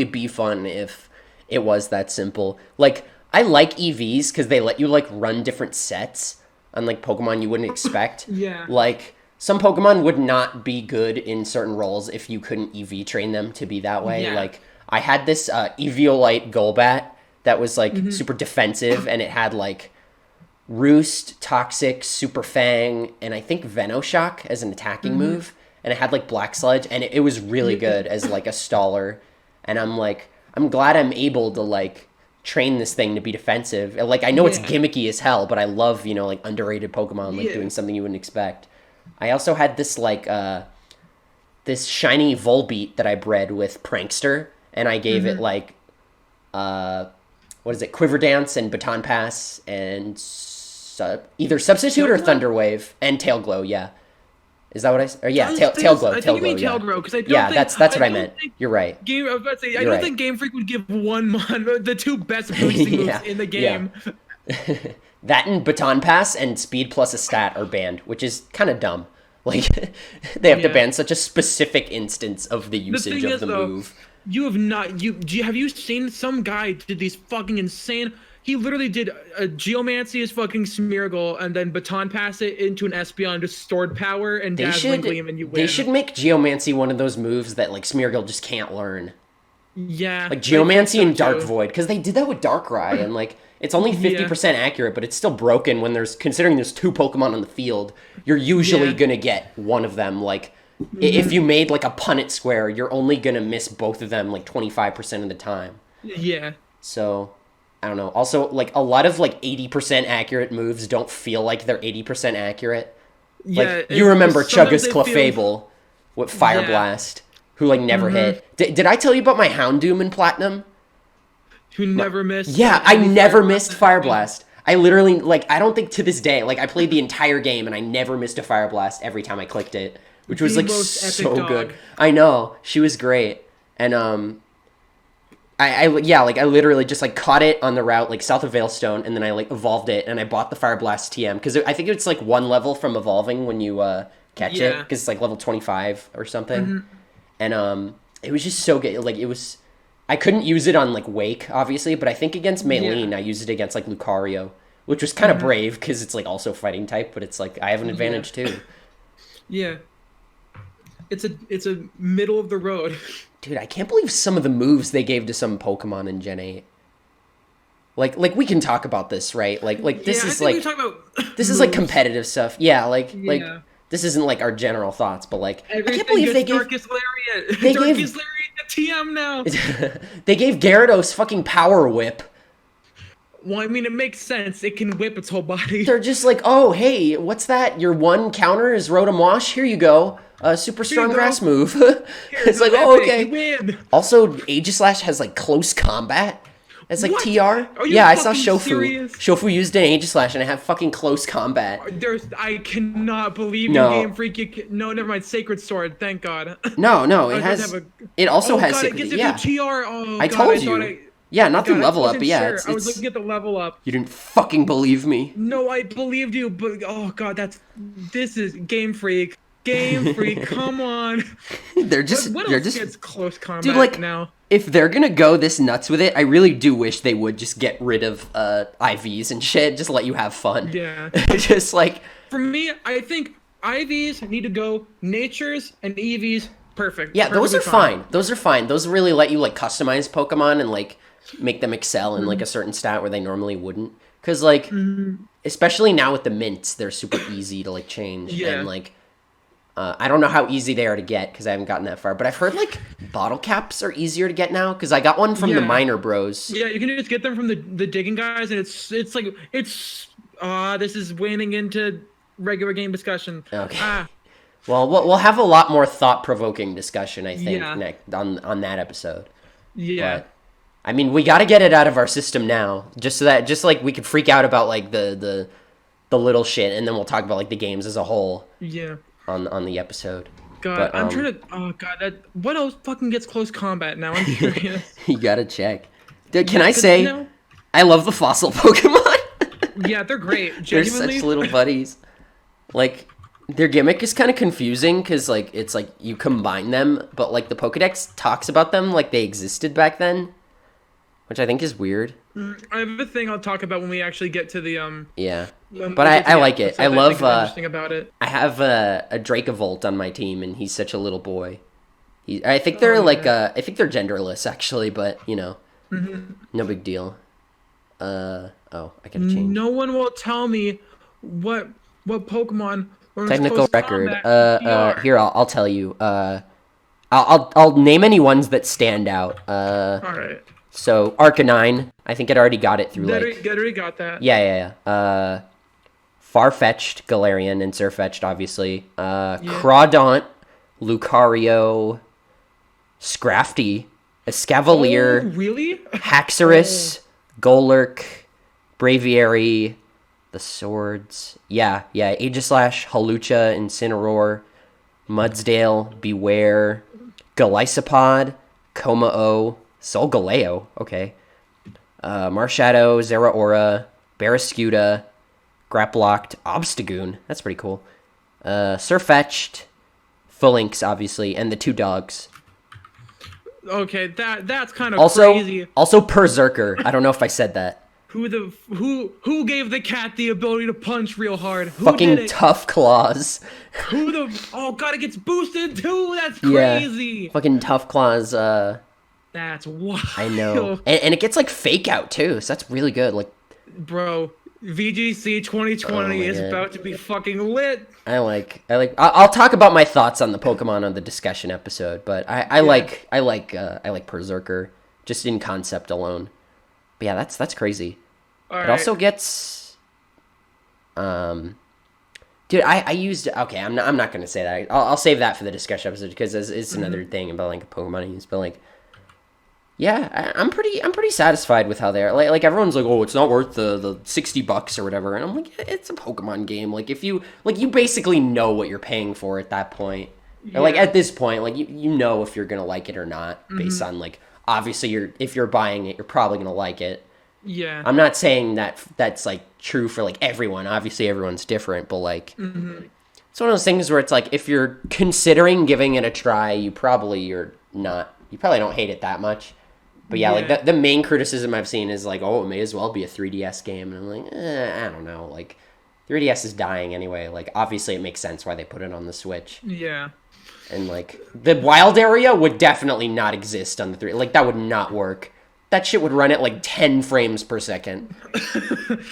be fun if it was that simple. Like, I like EVs because they let you like run different sets on like Pokemon you wouldn't expect. Yeah. Like, some Pokemon would not be good in certain roles if you couldn't EV train them to be that way. Yeah. Like, I had this Eviolite Golbat that was like super defensive, and it had like Roost, Toxic, Super Fang, and I think Venoshock as an attacking move. And it had like Black Sludge, and it was really good as like a staller. And I'm glad I'm able to like train this thing to be defensive. Like, I know it's gimmicky as hell, but I love, like underrated Pokemon, like doing something you wouldn't expect. I also had this like this shiny Volbeat that I bred with Prankster, and I gave it like what is it, Quiver Dance and Baton Pass and either Substitute or Thunder Wave and Tail Glow. Yeah, is that what I? Or yeah, Tail Glow. I think you mean Tail Glow, because I don't think, that's what I meant. You're right. I was about to say, I don't think Game Freak would give the two best boosting moves in the game. Yeah. That and Baton Pass and Speed plus a stat are banned, which is kind of dumb. Like, they have to ban such a specific instance of the usage of the move. You have not. Have you seen some guy did these fucking insane? He literally did a Geomancy as fucking Smeargle, and then Baton Pass it into an Espeon, just stored power and Dazzling Gleam, and you win. They should make Geomancy one of those moves that like Smeargle just can't learn. Yeah, like Geomancy and Dark Void, because they did that with Darkrai, and like it's only 50% accurate, but it's still broken when considering there's two Pokemon on the field. You're usually gonna get one of them. Like, if you made like a Punnett square, you're only gonna miss both of them like 25% of the time. Yeah. So, I don't know. Also, like a lot of like 80% accurate moves don't feel like they're 80% accurate. Yeah. Like, you remember Chugga's Clefable with Fire Blast, who like never hit. Did I tell you about my Houndoom in Platinum? Who never missed? Yeah, I never missed Fire Blast. I literally, like, I don't think to this day, like, I played the entire game and I never missed a Fire Blast every time I clicked it, which was like so good. I know, she was great, and I literally just like caught it on the route like south of Veilstone, and then I like evolved it, and I bought the Fire Blast TM because I think it's like one level from evolving when you catch it, because it's like level 25 or something, and it was just so good. Like, it was. I couldn't use it on, like, Wake, obviously, but I think against Maylene, I used it against, like, Lucario, which was kind of brave, because it's, like, also fighting type, but it's, like, I have an advantage, too. Yeah. It's a middle of the road. Dude, I can't believe some of the moves they gave to some Pokemon in Gen 8. Like, we can talk about this, right? Like this is, like, this is, like, competitive stuff. Yeah, like, this isn't, like, our general thoughts, but, like, I can't believe they gave... Darkest Lariat. Darkest Lariat TM now. They gave Gyarados fucking Power Whip. Well, I mean, it makes sense. It can whip its whole body. They're just like, oh, hey, what's that? Your one counter is Rotom Wash? Here you go. A super strong grass move. It's like, oh, okay. Win. Also, Aegislash has, like, close combat. It's like what? TR. Yeah, I saw Shofu. Shofu used an Aegislash and it had fucking close combat. I cannot believe you, Game Freak. No, never mind. Sacred Sword. Thank God. No, it has. It also has. God, it gets a TR. Oh, I told you. Yeah, not the level up, but yeah, I was looking at the level up. You didn't fucking believe me. No, I believed you, but oh god, this is Game Freak. Game Freak, come on. They're just gets close combat, dude, like, now? If they're gonna go this nuts with it, I really do wish they would just get rid of IVs and shit. Just let you have fun. Yeah. Just like, for me, I think IVs need to go. Natures and EVs, perfect. Yeah, those are fine. Those are fine. Those really let you like customize Pokemon and like make them excel in like a certain stat where they normally wouldn't. Because like, especially now with the mints, they're super easy to like change. Yeah. And like, I don't know how easy they are to get because I haven't gotten that far. But I've heard like bottle caps are easier to get now because I got one from the Miner Bros. Yeah, you can just get them from the digging guys, and it's like this is waning into regular game discussion. Okay. Well, we'll have a lot more thought-provoking discussion, I think, next on that episode. Yeah. But, I mean, we got to get it out of our system now, just like we could freak out about like the little shit, and then we'll talk about like the games as a whole. Yeah. On the episode. God, but, I'm trying to. Oh God, what else fucking gets close combat now? I'm curious. You gotta check. Dude, can I say, I love the fossil Pokemon. Yeah, they're great. They're Genuinely. such little buddies. Like, their gimmick is kind of confusing because, like, it's like you combine them, but, like, the Pokedex talks about them like they existed back then, which I think is weird. I have a thing I'll talk about when we actually get to the Yeah. when But we get to I the like it. episode I that love, think is interesting about it. I have a Dracavolt on my team, and he's such a little boy. I think they're, Oh, like, yeah. I think they're genderless, actually, but, you know, no big deal. Oh, I gotta change. No one will tell me what Pokemon are in Technical close record. combat in PR. Here, I'll tell you. I'll name any ones that stand out. All right. So Arcanine, I think it already got it through like. Already got that. Yeah. Farfetch'd, Galarian, and Surfetch'd, obviously. Crawdaunt, Lucario, Scrafty, Escavalier, Oh, really? Haxorus, Golurk, Braviary, the Swords. Yeah. Aegislash, Hawlucha, Incineroar, Mudsdale, Beware, Golisopod, Komao, Solgaleo, okay. Marshadow, Zeraora, Barraskewda, Grapploct, Obstagoon, that's pretty cool. Surfetch'd, Phalanx, obviously, and the two dogs. Okay, that's kind of Also, crazy. also Berserker. I don't know if I said that. Who gave the cat the ability to punch real hard? Who did Fucking it? Tough Claws. Oh god, it gets boosted too. That's Yeah. crazy. Fucking Tough Claws. That's wild. I know, and it gets like fake out too, so that's really good. Like, Bro, VGC 2020 Oh my is God. about to be fucking lit. I'll talk about my thoughts on the Pokemon on the discussion episode, but I like Berserker just in concept alone. But yeah, that's crazy. All It right. also gets, dude, I used, okay, I'm not gonna say that. I'll save that for the discussion episode because it's another thing about like Pokemon I use. But like, yeah, I'm pretty satisfied with how they're like everyone's like, oh, it's not worth the $60 or whatever, and I'm like, it's a Pokemon game. Like if you you basically know what you're paying for at that point. Or like Yeah. at this point, like you know if you're gonna like it or not based on like obviously if you're buying it, you're probably gonna like it. Yeah. I'm not saying that that's like true for like everyone. Obviously, everyone's different, but like it's one of those things where it's like if you're considering giving it a try, you probably don't hate it that much. But yeah, like Yeah. the main criticism I've seen is like, oh, it may as well be a 3DS game, and I'm like, I don't know, like 3DS is dying anyway. Like obviously, it makes sense why they put it on the Switch, Yeah. and like the wild area would definitely not exist on the 3. Like that would not work. That shit would run at like 10 frames per second.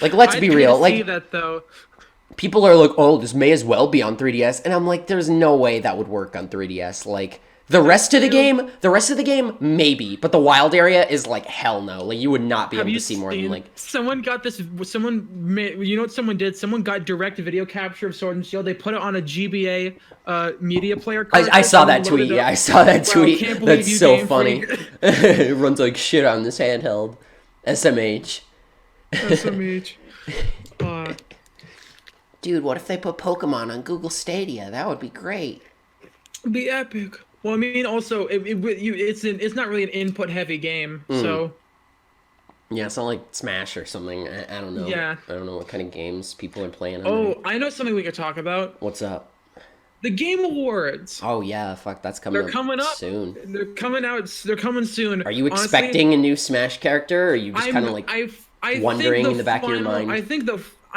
Like, let's be real. See Like, that though. people are like, oh, this may as well be on 3DS. And I'm like, there's no way that would work on 3DS. Like, the rest of the game, maybe. But the wild area is like, hell no. Like, you would not be Have able you to see more than seen like. someone got this? You know what someone did? Someone got direct video capture of Sword and Shield. They put it on a GBA media player card. I saw that Someone loaded tweet. it Yeah, up. I saw that Wow, tweet. can't believe That's you, so Game funny. Freak. It runs like shit on this handheld. SMH. SMH. Dude, what if they put Pokemon on Google Stadia? That would be great. Be epic. Well, I mean, also, it's not really an input heavy game, so Yeah, it's not like Smash or something. I don't know. Yeah. I don't know what kind of games people are playing on there. oh, I know something we could talk about. What's up? The Game Awards. Oh yeah, fuck, that's coming They're coming up soon. They're coming out. They're coming soon. Are you Honestly, expecting a new Smash character, or are you just kind of like I wondering think in the back of your final- mind?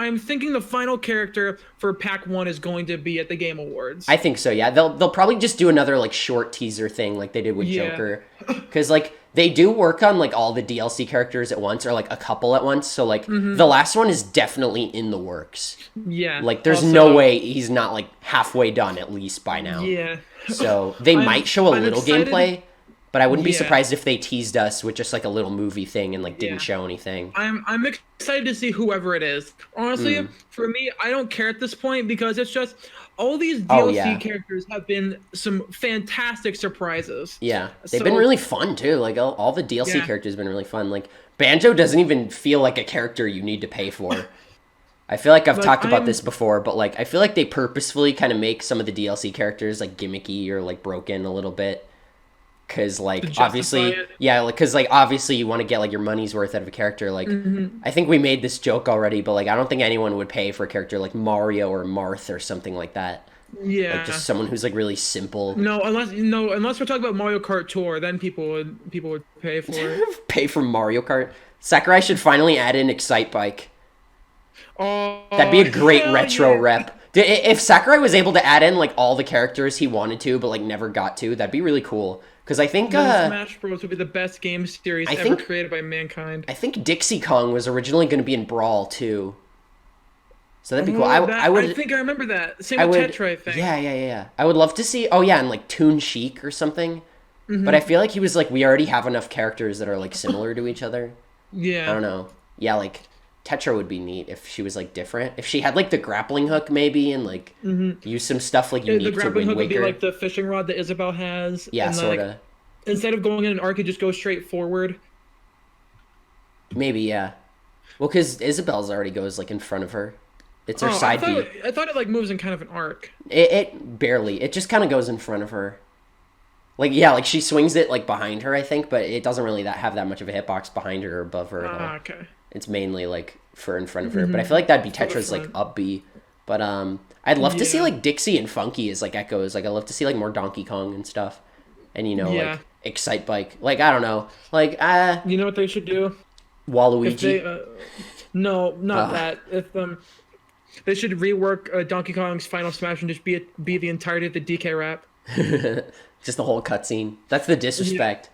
I'm thinking the final character for Pack 1 is going to be at the Game Awards. I think so, yeah. They'll probably just do another like short teaser thing like they did with Yeah. Joker. Cuz like they do work on like all the DLC characters at once or like a couple at once. So like the last one is definitely in the works. Yeah. Like there's Also- no way he's not like halfway done at least by now. Yeah. So they might show a I'm little excited. gameplay, but I wouldn't be Yeah. surprised if they teased us with just like a little movie thing and like didn't Yeah. show anything. I'm excited to see whoever it is. Honestly, for me, I don't care at this point because it's just all these DLC yeah. characters have been some fantastic surprises. Yeah, they've been So- really fun too. Like all the DLC Yeah. characters have been really fun. Like Banjo doesn't even feel like a character you need to pay for. I feel like I've Like, talked about I'm- this before, but like I feel like they purposefully kind of make some of the DLC characters like gimmicky or like broken a little bit. because To like justify obviously it. yeah, like because like obviously you want to get like your money's worth out of a character. Like I think we made this joke already, but like I don't think anyone would pay for a character like Mario or Marth or something like that. Like Yeah. just someone who's like really simple. No, unless we're talking about Mario Kart Tour, then people would pay for it. Pay for Mario Kart. Sakurai should finally add in Excite Bike. That'd be Oh a great hell retro yeah! rep. If Sakurai was able to add in like all the characters he wanted to, but like never got to, that'd be really cool. Because Then Smash Bros would be the best game series I ever think created by mankind. I think Dixie Kong was originally going to be in Brawl too, so that'd be cool. Oh, I I would think I remember that. Same I with would Tetra, I think. yeah. I would love to see. Oh yeah, and like Toon Chic or something. But I feel like he was like we already have enough characters that are like similar to each other. I Yeah. don't know. Yeah, like Tetra would be neat if she was like different. If she had like the grappling hook maybe and like use some stuff like The unique to grappling Wind hook would be Waker. like the fishing rod that Isabelle has. Yeah, and sort like of. instead of going in an arc, you just go straight forward. Maybe yeah. Well, because Isabel's already goes like in front of her. It's her Oh, side B. I thought it like moves in kind of an arc. It barely. It just kind of goes in front of her. Like yeah, like she swings it like behind her, I think, but it doesn't really have that much of a hitbox behind her or above her at all. Okay. It's mainly like for in front of her. But I feel like that'd be For the Tetra's like front. up B. But I'd love to see Yeah. like Dixie and Funky as like echoes. Like I'd love to see like more Donkey Kong and stuff. And Yeah. like Excite Bike. Like I don't know. Like You know what they should do? If Waluigi. they no, not that. If they should rework Donkey Kong's Final Smash and just be the entirety of the DK rap. Just the whole cutscene. That's the disrespect.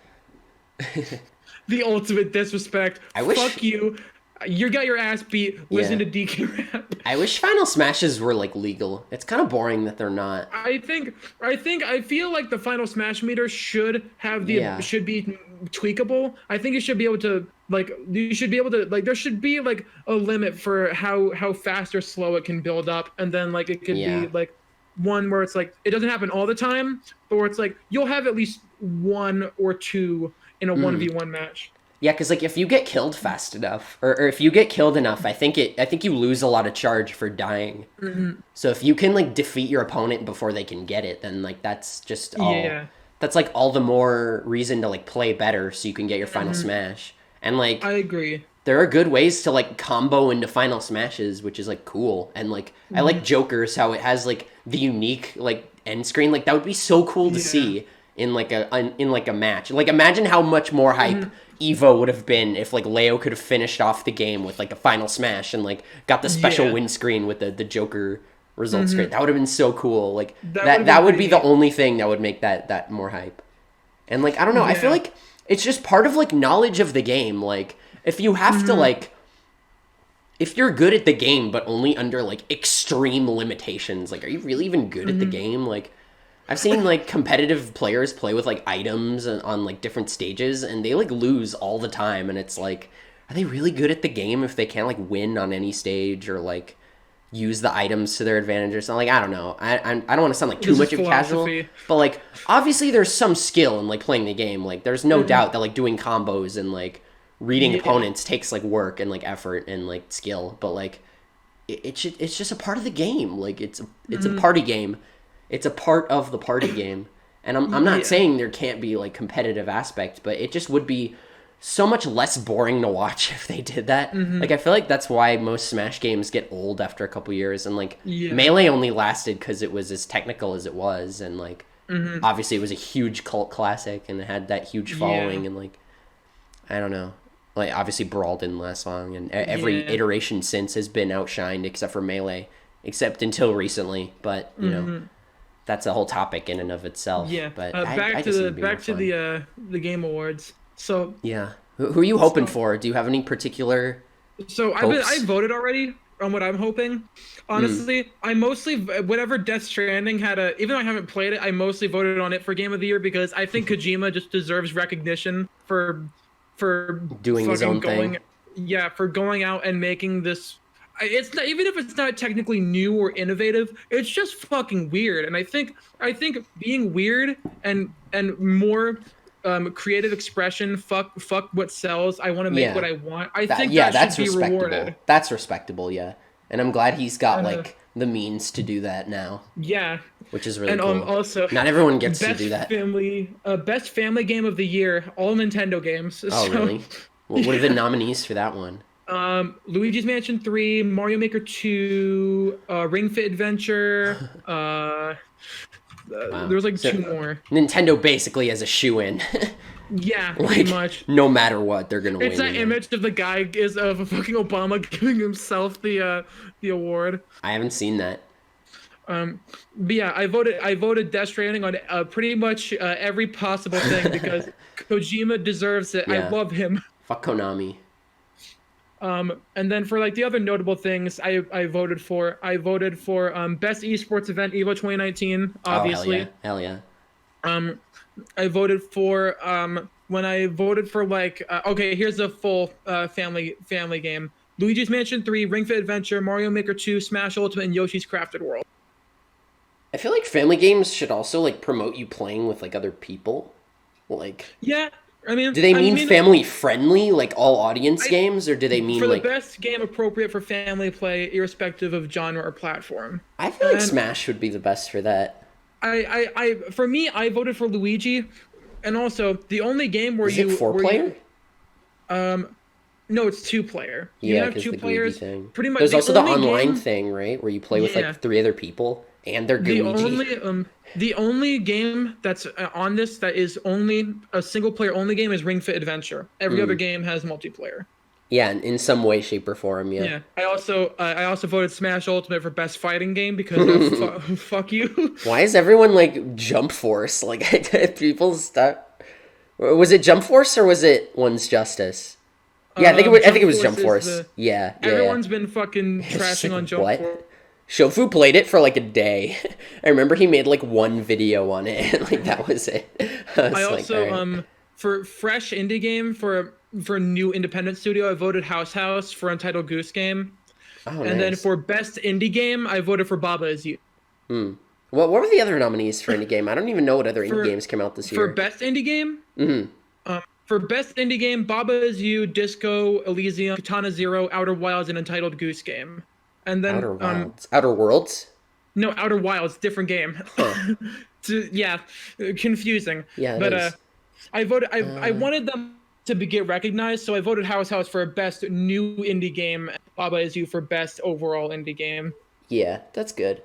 The ultimate disrespect. I wish- Fuck you. You got your ass beat. Listen Yeah. to DK rap. I wish Final Smashes were like legal. It's kind of boring that they're not. I feel like the Final Smash meter should have Yeah. should be tweakable. I think you should be able to there should be like a limit for how fast or slow it can build up, and then like it could Yeah. be like one where it's like it doesn't happen all the time, but where it's like you'll have at least one or two in a 1v1 match. Yeah, because like if you get killed fast enough, or if you get killed enough, I think you lose a lot of charge for dying. So if you can like defeat your opponent before they can get it, then like that's just all. Yeah. That's like all the more reason to like play better, so you can get your final smash. And like I agree. there are good ways to like combo into final smashes, which is like cool. And like I like Joker's how it has like the unique like end screen. Like that would be so cool to Yeah. see in like a match. Like imagine how much more hype Evo would have been if like Leo could have finished off the game with like a final smash and like got the special Yeah. win screen with the Joker result screen. That would have been so cool. Like That that would've that been would be pretty the only thing that would make that more hype. And like I don't know, I feel Yeah. like it's just part of like knowledge of the game. Like if you have to like if you're good at the game but only under like extreme limitations, like are you really even good at the game? Like I've seen like competitive players play with like items on like different stages and they like lose all the time, and it's like are they really good at the game if they can't like win on any stage or like use the items to their advantage or something? Like I don't know. I don't want to sound like too This much is of a casual, philosophy. but like obviously there's some skill in like playing the game. Like there's no doubt that like doing combos and like reading Yeah. opponents takes like work and like effort and like skill, but like it's just a part of the game. Like it's a party game. It's a part of the party game. And I'm not Yeah. saying there can't be like competitive aspect, but it just would be so much less boring to watch if they did that. Like I feel like that's why most Smash games get old after a couple years, and like Yeah. Melee only lasted because it was as technical as it was, and like obviously it was a huge cult classic and it had that huge following, Yeah. and like I don't know. Like obviously Brawl didn't last long, and every Yeah. iteration since has been outshined except for Melee, except until recently. But you know, that's a whole topic in and of itself. Yeah. But Back I to just the think it'd be more fun. the game awards. So Yeah. Who are you hoping for? Do you have any particular? Hopes? I voted already on what I'm hoping. Honestly, I mostly whatever Death Stranding had even though I haven't played it, I mostly voted on it for Game of the Year because I think Kojima just deserves recognition for Doing his fucking own thing. Yeah, for going out and making this. It's not, even if it's not technically new or innovative, it's just fucking weird. And I think being weird and more creative expression, fuck what sells. I want to make Yeah. what I want. I That- think yeah, that that's should be respectable. rewarded. That's respectable. Yeah, and I'm glad he's got And, like the means to do that now, Yeah, which is really and cool. also Not everyone gets to do that. best family game of the year, all Nintendo games. Oh, So really? What are the yeah. nominees for that one? Luigi's Mansion 3, Mario Maker 2, Ring Fit Adventure. Wow. There was like So two more. Nintendo basically has a shoe-in. Yeah, pretty Like, much. no matter what, they're gonna It's win that in it. image of the guy is of fucking Obama giving himself the award. I haven't seen that. But yeah, I voted Death Stranding on pretty much every possible thing because Kojima deserves it. I Yeah. love him. Fuck Konami. And then for like the other notable things, I voted for best esports event Evo 2019, Oh, hell obviously. yeah. Hell yeah. Um, I voted for when I voted for like okay, here's a full family game: Luigi's Mansion 3, Ring Fit Adventure, Mario Maker 2, Smash Ultimate, and Yoshi's Crafted World. I feel like family games should also like promote you playing with like other people. Like, Yeah, I mean, do they I mean mean, family friendly, like all audience I games, or do they mean for the like? best game appropriate for family play, irrespective of genre or platform. I feel like And Smash would be the best for that. for me, I voted for Luigi, and also the only game where Is it four player? no, it's two player. You Yeah, have because two the Googie players. thing. Pretty much There's the also the only online game. thing, right, where you play with Yeah, like three other people and they're the Gooigi. only game that's on this that is only a single player only game is Ring Fit Adventure. Every other game has multiplayer. Yeah, in some way, shape, or form. Yeah. Yeah, I also voted Smash Ultimate for best fighting game because fuck you. Why is everyone like Jump Force? Like people stuck. Was it Jump Force or was it One's Justice? Yeah, I think it was Jump Force. Yeah, yeah, yeah. Everyone's been fucking It's just trashing like, on Jump what? Force. Shofu played it for like a day. I remember he made like one video on it, and like that was it. I was I like, also all right. for fresh indie game for new independent studio, I voted House for Untitled Goose Game, Oh, and then nice. for best indie game, I voted for Baba Is You. What were the other nominees for indie game? I don't even know what other indie For games came out this for year. best indie game, for best indie game, Baba Is You, Disco Elysium, Katana Zero, Outer Wilds, and Untitled Goose Game, and then Outer Wilds, Outer Worlds. no, Outer Wilds, different game. Huh. Yeah, confusing. Yeah, it But is. I voted. I wanted them to get recognized, so I voted House for best new indie game. Baba Is You for best overall indie game. Yeah, that's good.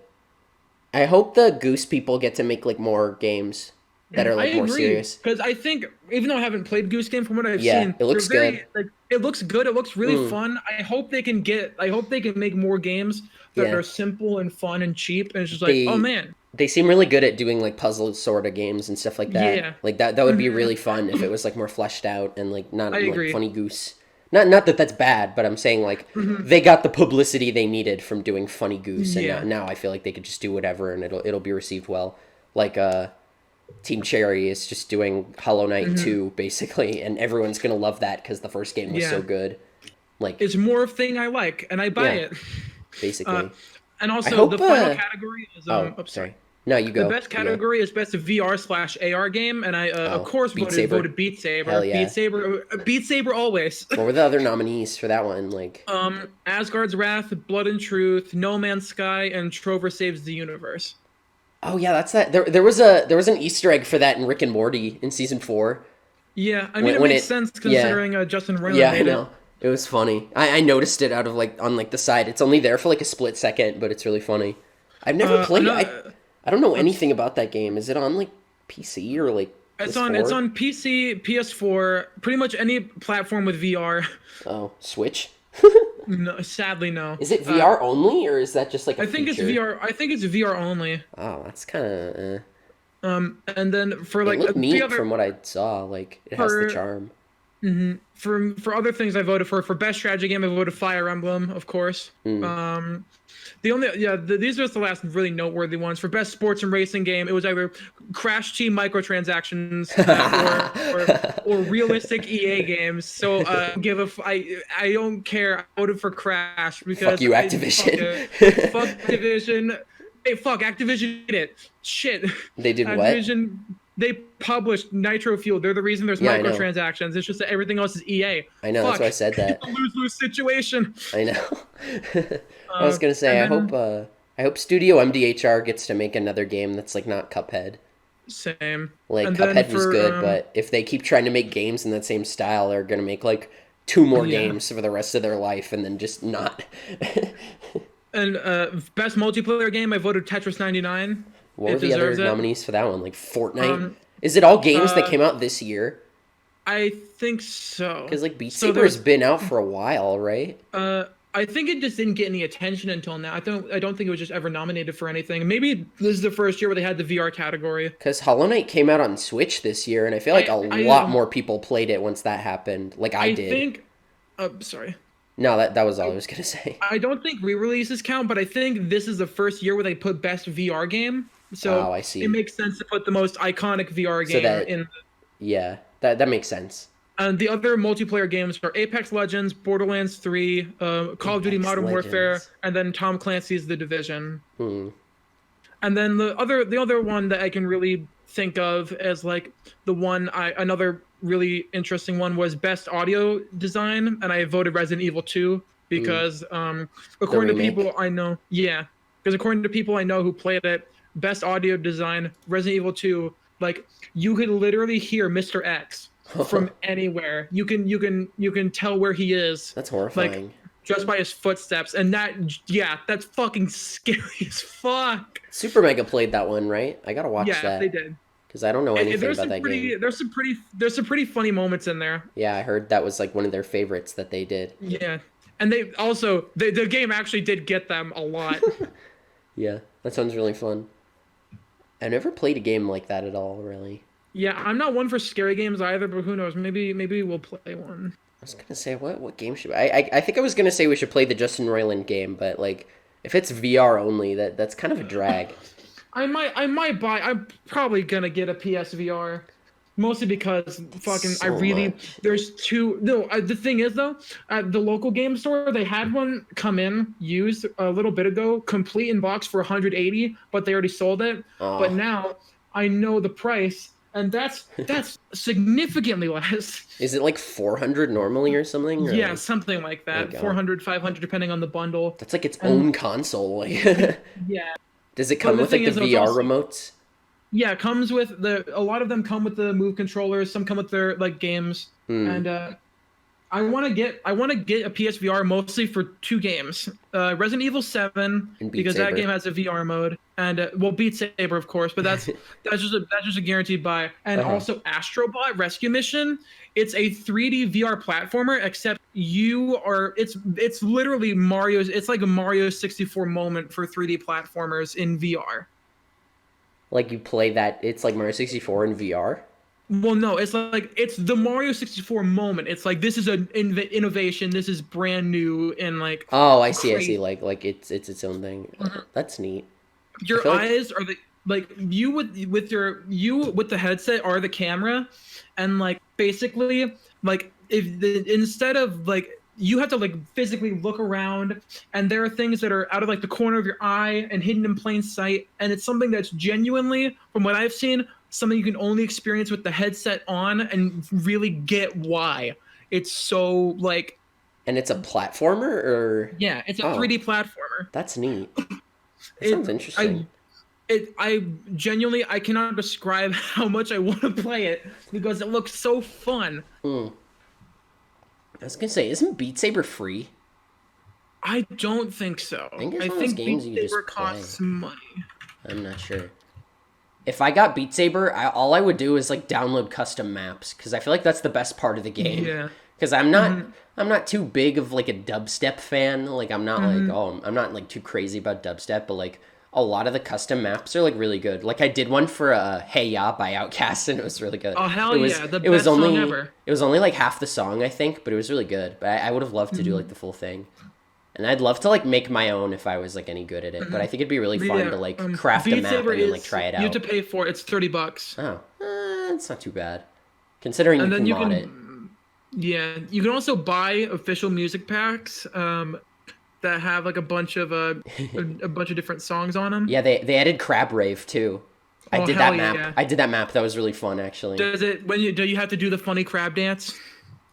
I hope the Goose people get to make like more games that are I like more agree serious. because I think even though I haven't played Goose Game, from what I've Yeah, seen, it looks they're very, good. like it looks good. It looks really fun. I hope they can get. I hope they can make more games that Yeah. are simple and fun and cheap. And it's just like, oh They man, they seem really good at doing like puzzle sort of games and stuff like that. Yeah. Like that would be really fun if it was like more fleshed out and like not I like agree. Funny Goose. Not that that's bad, but I'm saying like they got the publicity they needed from doing Funny Goose, and Yeah. now I feel like they could just do whatever and it'll be received well. Like Team Cherry is just doing Hollow Knight 2 basically, and everyone's gonna love that because the first game was so Yeah. good. Like it's more of thing I like, and I buy Yeah. it. basically. And I also, hope, the final category is oh, oops, sorry. No, you go. The best You go. category is best VR/AR game, and I Oh, of course Beat Saber? voted Beat Saber. Hell yeah. Beat Saber always. What were the other nominees for that one? Like, Asgard's Wrath, Blood and Truth, No Man's Sky, and Trover Saves the Universe. oh yeah, that's that. There was an Easter egg for that in Rick and Morty in season 4. Yeah, I mean When it makes it- sense yeah. considering Justin Roiland Yeah, I made it. know. It was funny. I noticed it out of like on like the side. It's only there for like a split second, but it's really funny. I've never played it. I don't know anything about that game. Is it on like PC or like It's PS4? on PC, PS4, pretty much any platform with VR. Oh, Switch. No, sadly, no. Is it VR only, or is that just like a I think feature? it's VR. I think it's VR only. Oh, that's kind of. And then for It like looked the neat other from what I saw. Like it has the for- charm. for other things I voted for best strategy game I voted Fire Emblem, of course. The only these are just the last really noteworthy ones. For best sports and racing game, it was either Crash Team microtransactions or realistic EA games. So I don't care. I voted for Crash because Fuck you, Activision. Fuck Activision. Hey, fuck Activision did it. Shit. They did what? Activision. They published Nitro Fuel. They're the reason there's Yeah, I know. microtransactions. It's just that everything else is EA. I know. That's Fuck. why I said that. It's a lose-lose situation. I know. I was gonna say. and then- I hope Studio MDHR gets to make another game that's like not Cuphead. Same. Like And then Cuphead was for good, but if they keep trying to make games in that same style, they're gonna make like two more yeah. games for the rest of their life and then just not. And best multiplayer game, I voted Tetris 99. What were It the other deserves it. nominees for that one? Like Fortnite? Um, Is it all games that uh, came out this year? I think so. Because like Beat So Saber has there's been out for a while, right? I think it just didn't get any attention until now. I don't think it was just ever nominated for anything. Maybe this is the first year where they had the VR category. Because Hollow Knight came out on Switch this year, and I feel like a I lot more people played it once that happened. Like I did. think sorry. No, that was all I was gonna say. I don't think re-releases count, but I think this is the first year where they put best VR game. So Oh, I see. it makes sense to put the most iconic VR So game that in. yeah, that makes sense. And the other multiplayer games are Apex Legends, Borderlands 3, Call of Duty Apex Modern Warfare, Legends. and then Tom Clancy's The Division. Hmm. And then the other one that I can really think of as like another really interesting one was best audio design, and I voted Resident Evil 2 because according to remake? people I know, yeah, because according to people I know who played it, best audio design, Resident Evil 2, like you could literally hear Mr. X from anywhere. You can tell where he is. That's horrifying. Like just by his footsteps, and that's fucking scary as fuck. Super Mega played that one, right? I gotta watch Yeah, that they did. because I don't know anything about that game. There's some pretty funny moments in there. Yeah, I heard that was like one of their favorites that they did. Yeah, and they also the game actually did get them a lot. Yeah, that sounds really fun. I've never played a game like that at all, really. Yeah, I'm not one for scary games either, but who knows? Maybe we'll play one. I was gonna say what game should I think I was gonna say we should play the Justin Roiland game, but like if it's VR only, that's kind of a drag. I might buy. I'm probably gonna get a PSVR, mostly because fucking so much. there's two. No, the thing is though, at the local game store they had one come in used a little bit ago, complete in box for 180, but they already sold it. Oh. But now I know the price, and that's significantly less. Is it like 400 normally or something? Or Yeah, like, something like oh my that. God. 400, 500, depending on the bundle. That's like its own console. Like, Yeah. does it come the with like thing the is, it's VR also- remotes? Yeah, it comes with a lot of them come with the Move controllers. Some come with their like games, and I want to get a PSVR mostly for two games: Resident Evil 7 And Beat because that Saber. game has a VR mode, and Beat Saber of course, but that's just a guaranteed buy, and also Astrobot Rescue Mission. It's a 3D VR platformer, except it's literally Mario's. It's like a Mario 64 moment for 3D platformers in VR. Like you play that, it's like Mario 64 in VR. Well, no, it's the Mario 64 moment. It's like this is an innovation. This is brand new and like. Oh, I see. crazy. Like it's its own thing. That's neat. Your feel like- eyes are you with the headset are the camera, and like basically like instead of like you have to like physically look around, and there are things that are out of like the corner of your eye and hidden in plain sight, and it's something that's genuinely, from what I've seen, something you can only experience with the headset on and really get why it's so like. And it's a platformer, or Yeah, it's a 3D platformer. that's neat. That sounds interesting. I genuinely I cannot describe how much I want to play it because it looks so fun. I was gonna say, isn't Beat Saber free? I don't think so. I think it's I one of those think games Beat you just Saber play. costs money. I'm not sure. If I got Beat Saber, all I would do is like download custom maps because I feel like that's the best part of the game. Yeah. Because I'm not too big of like a dubstep fan. Like I'm not I'm not like too crazy about dubstep, but like a lot of the custom maps are like really good. Like I did one for Hey Ya by Outkast, and it was really good. Oh hell it was, yeah, the it was best only, song ever. It was only like half the song, I think, but it was really good. But I would have loved to do like the full thing. And I'd love to like make my own if I was like any good at it. But I think it'd be really fun to like craft a Beat map Saber and then like try it out. You have to pay for it. It's $30. Oh, it's not too bad. Considering And you then can you mod can- it. Yeah, you can also buy official music packs that have like a bunch of different songs on them. Yeah, they added Crab Rave too. I Oh, did hell that map. yeah. I did that map. That was really fun actually. Do you have to do the funny crab dance?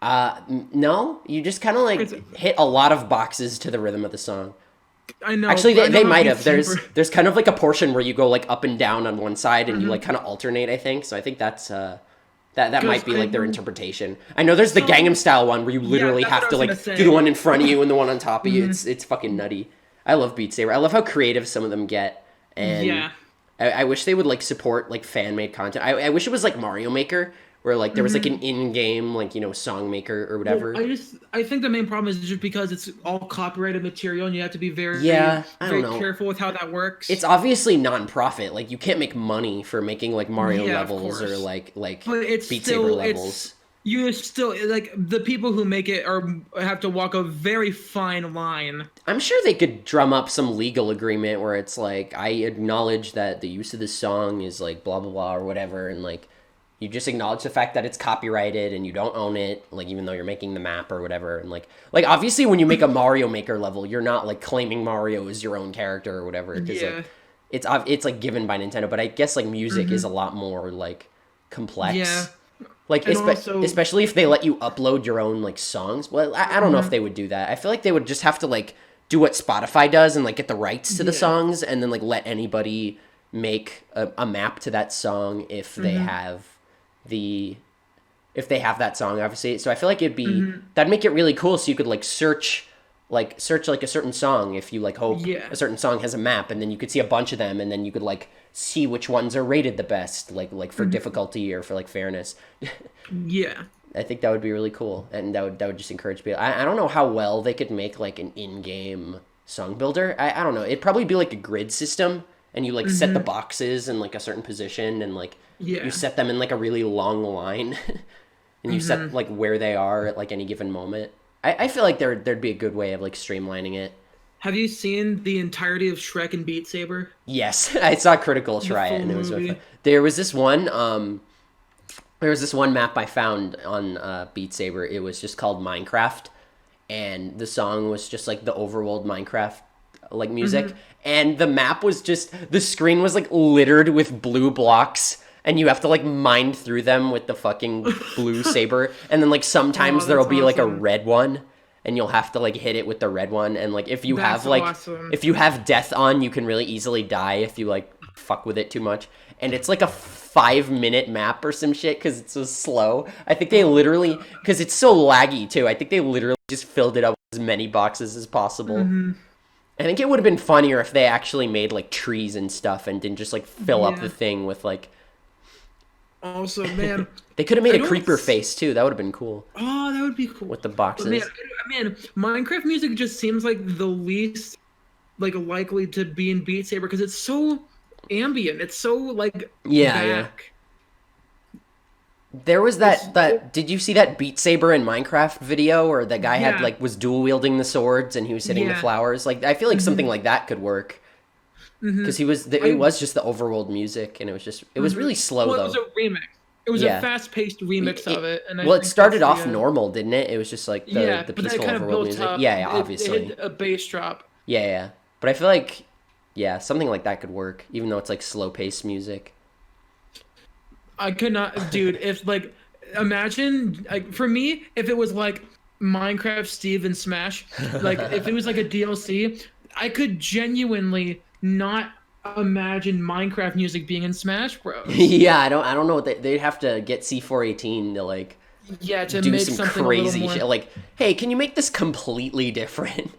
No, you just kind of like hit a lot of boxes to the rhythm of the song. I know. Actually, I know they how might Beat have. Saber. There's kind of like a portion where you go like up and down on one side, and you like kind of alternate. I think so. I think that's that Because might be I like their know. interpretation. I know there's the So Gangnam Style one where you yeah, literally that's what have I to was gonna like do the say. one in front of you and the one on top of you. Mhm. It's fucking nutty. I love Beat Saber. I love how creative some of them get, and Yeah. I wish they would like support like fan made content. I wish it was like Mario Maker where like there was like an in game like song maker or Well, whatever. I think the main problem is just because it's all copyrighted material and you have to be very Yeah, I don't very know. careful with how that works. It's obviously non-profit. Like you can't make money for making like Mario Yeah, of levels or course. like But it's Beat Saber still levels. it's you still like the people who make it are have to walk a very fine line. I'm sure they could drum up some legal agreement where it's like I acknowledge that the use of this song is like blah blah blah or whatever, and like you just acknowledge the fact that it's copyrighted and you don't own it, like even though you're making the map or whatever, and like obviously when you make a Mario Maker level, you're not like claiming Mario as your own character or whatever, because Yeah. like it's like given by Nintendo, but I guess like music is a lot more like Yeah. complex. Like And also especially if they let you upload your own like songs. Well, I don't know if they would do that. I feel like they would just have to like do what Spotify does and like get the rights to the yeah. songs and then like let anybody make a map to that song if they have the if they have that song obviously. So I feel like it'd be that'd make it really cool so you could like search like a certain song if you like hope Yeah. a certain song has a map, and then you could see a bunch of them and then you could like see which ones are rated the best like for difficulty or for like fairness. Yeah. I think that would be really cool, and that would just encourage people. I don't know how well they could make like an in-game song builder. I don't know. It'd probably be like a grid system, and you like set the boxes in like a certain position, and like Yeah. you set them in like a really long line, and you set like where they are at like any given moment. I feel like there'd be a good way of like streamlining it. Have you seen the entirety of Shrek and Beat Saber? Yes, I saw Critical try it, full and it was really movie? fun. There was this one. There was this one map I found on Beat Saber. It was just called Minecraft, and the song was just like the overworld Minecraft like music, and the map was just the screen was like littered with blue blocks. And you have to like mine through them with the fucking blue saber, and then like sometimes Oh, there'll that's be like a awesome. red one, and you'll have to like hit it with the red one. And like if you That's have like awesome. if you have death on, you can really easily die if you like fuck with it too much. And it's like a 5 minute map or some shit because it's so slow. I think they literally because it's so laggy too. I think they literally just filled it up with as many boxes as possible. I think it would have been funnier if they actually made like trees and stuff and didn't just like fill up Yeah. the thing with like. Also, man, They could have made I a don't creeper s- face too. That would have been cool oh, that would be cool. with the But boxes. man, Minecraft music just seems like the least like likely to be in Beat Saber because it's so ambient. It's so like Yeah, yeah. back. There was It's- that. Did you see that Beat Saber in Minecraft video where the guy had Yeah. like was dual wielding the swords and he was hitting the Yeah. flowers? Like I feel like something like that could work because it was just the overworld music and it was really slow Well, though. it was a remix. It was Yeah. a fast-paced remix of it, and I well, it think started that's off the, normal, didn't it? It was just like yeah, the but then it peaceful kind of overworld built music. up. Yeah, yeah, It obviously. hit a bass drop. Yeah, yeah. But I feel like yeah, something like that could work, even though it's like slow paced music. I could not, dude. If like, imagine like for me, if it was like Minecraft Steve and Smash, like if it was like a DLC, I could genuinely not imagine Minecraft music being in Smash Bros. Yeah, I don't know what they'd have to get C418 to like Yeah, to do make some something a crazy little more. shit. Like, hey, can you make this completely different?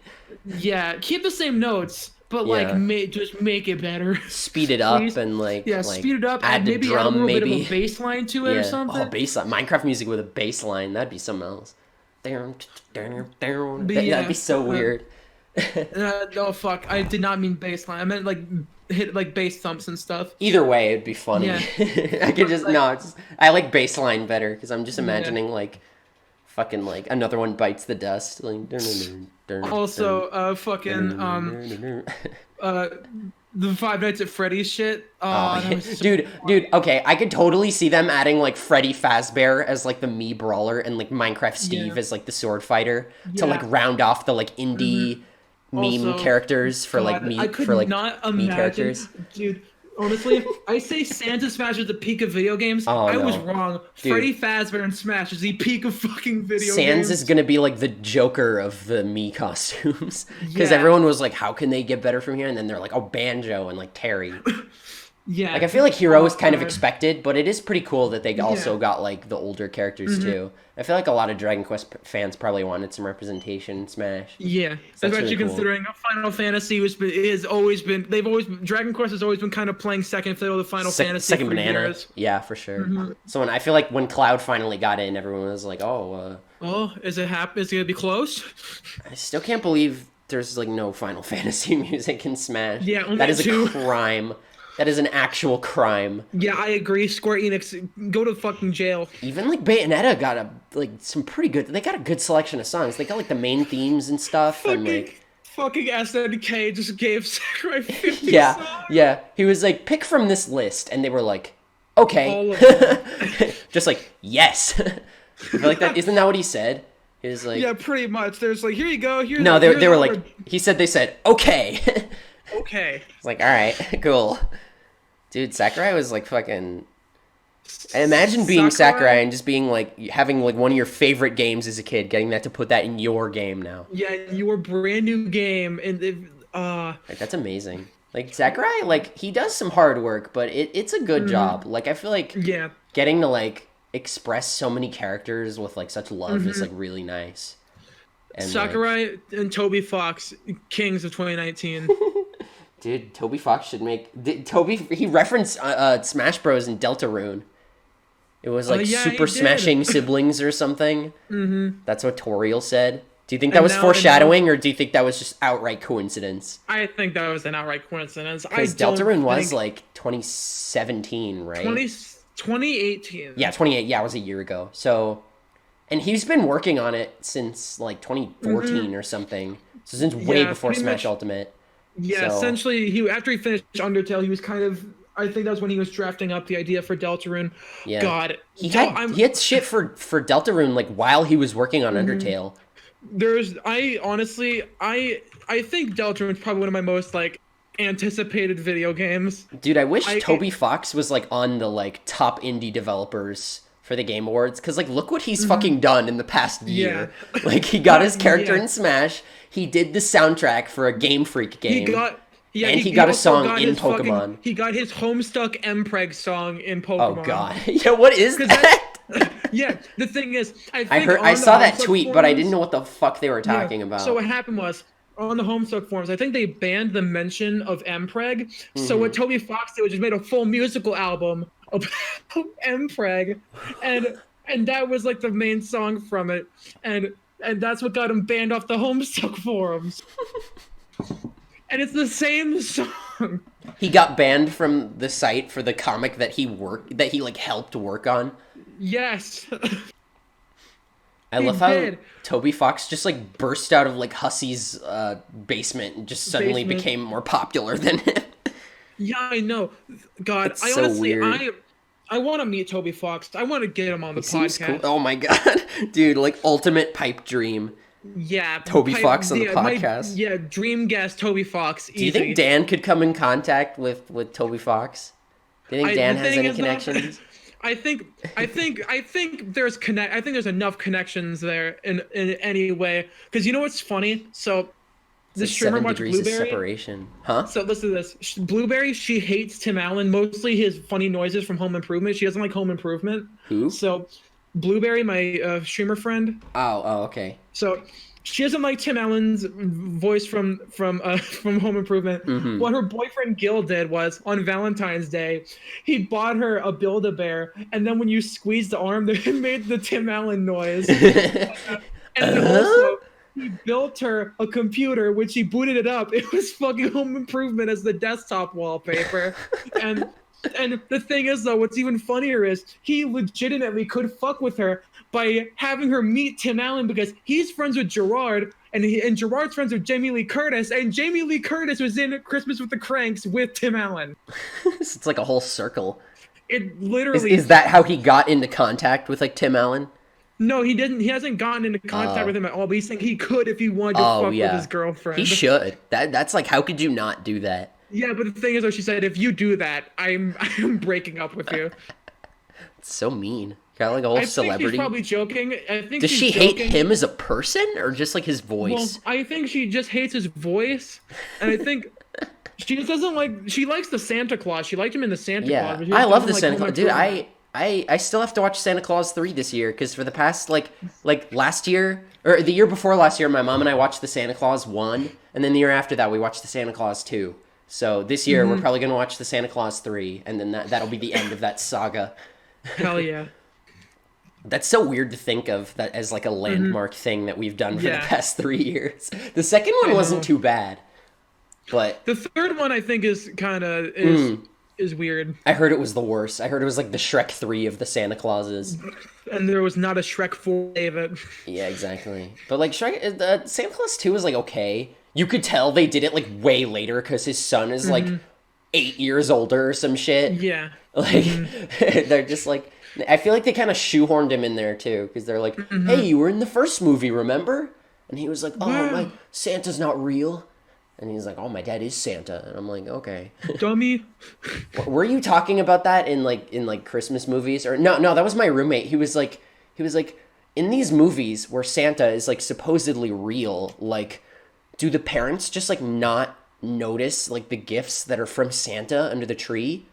Yeah, keep the same notes, but Yeah. like just make it better. Speed it up Please. and like Yeah, like, speed it up. Add and the maybe add a drum, little maybe. bit of a bass line to it Yeah. or something. Oh, bass line. Minecraft music with a bass line. That'd be something else. That'd yeah, be so weird. No, fuck. I did not mean bass line. I meant like hit like bass thumps and stuff. Either way, it'd be funny. Yeah. I could just no. I like bass line better because I'm just imagining like fucking like another one bites the dust. Like, Also, fucking the Five Nights at Freddy's shit. Oh, that was so dude, okay, I could totally see them adding like Freddy Fazbear as like the Mii brawler and like Minecraft Steve Yeah. as like the sword fighter to Yeah. like round off the like indie meme Also, characters for like God, me I could for like not Mii imagine, characters. dude. Honestly, I say Sans Smash is the peak of video games. Oh, I was no. wrong. Dude. Freddy Fazbear in Smash is the peak of fucking video Sans games. is gonna be like the Joker of the Mii costumes, because Yeah. everyone was like, "How can they get better from here?" And then they're like, "Oh, Banjo and like Terry." Yeah. Like I feel like Hero is Oh, kind of God. expected, but it is pretty cool that they also got like the older characters too. I feel like a lot of Dragon Quest fans probably wanted some representation in Smash. Yeah, That's especially really cool. considering Final Fantasy Dragon Quest has always been kind of playing second fiddle to Final Fantasy Second for banana, years. yeah, for sure. So I feel like when Cloud finally got in, everyone was like, "Oh, Oh, is it gonna be close? I still can't believe there's like no Final Fantasy music in Smash. Yeah, only that is two. a crime. That is an actual crime." Yeah, I agree. Square Enix, go to fucking jail. Even like Bayonetta got some pretty good. They got a good selection of songs. They got like the main themes and stuff, and like Fucking SNK just gave Sakurai 50 yeah, songs. yeah. He was like, "Pick from this list," and they were like, "Okay," All of them. just like yes. I feel like that isn't that what he said? He was like, Yeah, pretty much. There's like, here you go. Here's no, they were all like, they said, "Okay." okay. It's like, all right, cool. Dude, Sakurai was like fucking. Imagine being Sakurai and just being like having like one of your favorite games as a kid, getting that to put that in your game now. Yeah, your brand new game, and Like, that's amazing. Like Sakurai, like he does some hard work, but it's a good job. Like I feel like yeah. getting to like express so many characters with like such love is like really nice. And Sakurai and Toby Fox, kings of 2019. dude, Toby Fox should make he referenced Smash Bros in Deltarune. It was like yeah, super he did. smashing siblings or something. Mm-hmm. That's what Toriel said. Do you think that And was now- foreshadowing, or do you think that was just outright coincidence? I think that was an outright coincidence. Because Deltarune was like 2017, right? 2018. Yeah, 28. Yeah, it was a year ago. So, and he's been working on it since like 2014 or something. So since way Yeah, before pretty Smash much. Ultimate. Yeah, So- essentially, after he finished Undertale, he was kind of. I think that was when he was drafting up the idea for Deltarune. Yeah. God, He had shit for Deltarune like while he was working on Undertale. I honestly, I think Deltarune is probably one of my most like anticipated video games. Dude, I wish Toby Fox was like on the like top indie developers for the Game Awards, because like look what he's fucking done in the past year. Like he got his character in Smash, he did the soundtrack for a Game Freak game. He got a also song got in his Pokemon. He got his Homestuck Mpreg song in Pokemon. Oh god. Yeah, what is that? Yeah, the thing is, I saw that tweet, but I didn't know what the fuck they were talking about. So what happened was, on the Homestuck forums, I think they banned the mention of Mpreg. So Mm-hmm. what Toby Fox did was just made a full musical album of Mpreg, and that was like the main song from it, and that's what got him banned off the Homestuck forums. And it's the same song. He got banned from the site for the comic that he like helped work on. Yes. I He love how did. Toby Fox just like burst out of like Hussey's basement and just suddenly Basement. became more popular than him. Yeah, I know. God, It's I so honestly, weird. I want to meet Toby Fox. I want to get him on the Seems podcast. cool. Oh my god, dude! Like ultimate pipe dream. Yeah, Toby Fox on the my- podcast. yeah, dream guest Toby Fox. Do you think Dan could come in contact with Toby Fox? Do you think Dan has any connections? I think there's I think there's enough connections there in any way, because you know what's funny? So the Like streamer 7 watched degrees of Blueberry. separation, huh? So listen to this. Blueberry, she hates Tim Allen, mostly his funny noises from Home Improvement. She doesn't like Home Improvement. Who? So Blueberry, my streamer friend. Oh, okay. So she doesn't like Tim Allen's voice from Home Improvement. Mm-hmm. What her boyfriend Gil did was, on Valentine's Day, he bought her a Build-A-Bear, and then when you squeezed the arm, it made the Tim Allen noise. And then also, he built her a computer, which he booted it up. It was fucking Home Improvement as the desktop wallpaper. And the thing is, though, what's even funnier is he legitimately could fuck with her by having her meet Tim Allen, because he's friends with Gerard, and Gerard's friends with Jamie Lee Curtis, and Jamie Lee Curtis was in Christmas with the Cranks with Tim Allen. It's like a whole circle. It literally Is that how he got into contact with like Tim Allen? No, he didn't. He hasn't gotten into contact with him at all. But he's saying he could if he wanted to Oh fuck yeah, with his girlfriend. he should. That's like, how could you not do that? Yeah, but the thing is, though, she said, if you do that, I'm breaking up with you. It's so mean. Got like a whole I think she's celebrity. probably joking. I think Does she's she hate joking. him as a person or just like his Well, voice? I think she just hates his voice, and I think she just doesn't like. She likes the Santa Claus. She liked him in the Santa Claus, Yeah, but she I just love doesn't the like Santa Home Claus. Dude, Improvement. I still have to watch Santa Claus 3 this year because for the past like last year or the year before last year, my mom and I watched the Santa Claus 1, and then the year after that we watched the Santa Claus 2. So this year we're probably gonna watch the Santa Claus 3, and then that'll be the end of that saga. Hell yeah. That's so weird to think of that as like a Hmm. landmark thing that we've done for the Yeah, past 3 years. The second one I wasn't know. too bad, but The third one I think is kind of mm, is weird, I heard it was the worst. I heard it was like the Shrek 3 of the Santa Clauses. and there was not a Shrek 4 of it. Yeah, exactly. But like Shrek, the Santa Claus 2 was like okay. You could tell they did it like way later because his son is like 8 years older or some shit. Yeah. Like they're just like I feel like they kind of shoehorned him in there too because they're like, hey, you were in the first movie, remember? And he was like, oh my Wow, Santa's not real. And he's like, oh my dad is Santa. And I'm like, okay. dummy. Were you talking about that in like Christmas movies or no, that was my roommate. He was like in these movies where Santa is like supposedly real, like do the parents just like not notice like the gifts that are from Santa under the tree?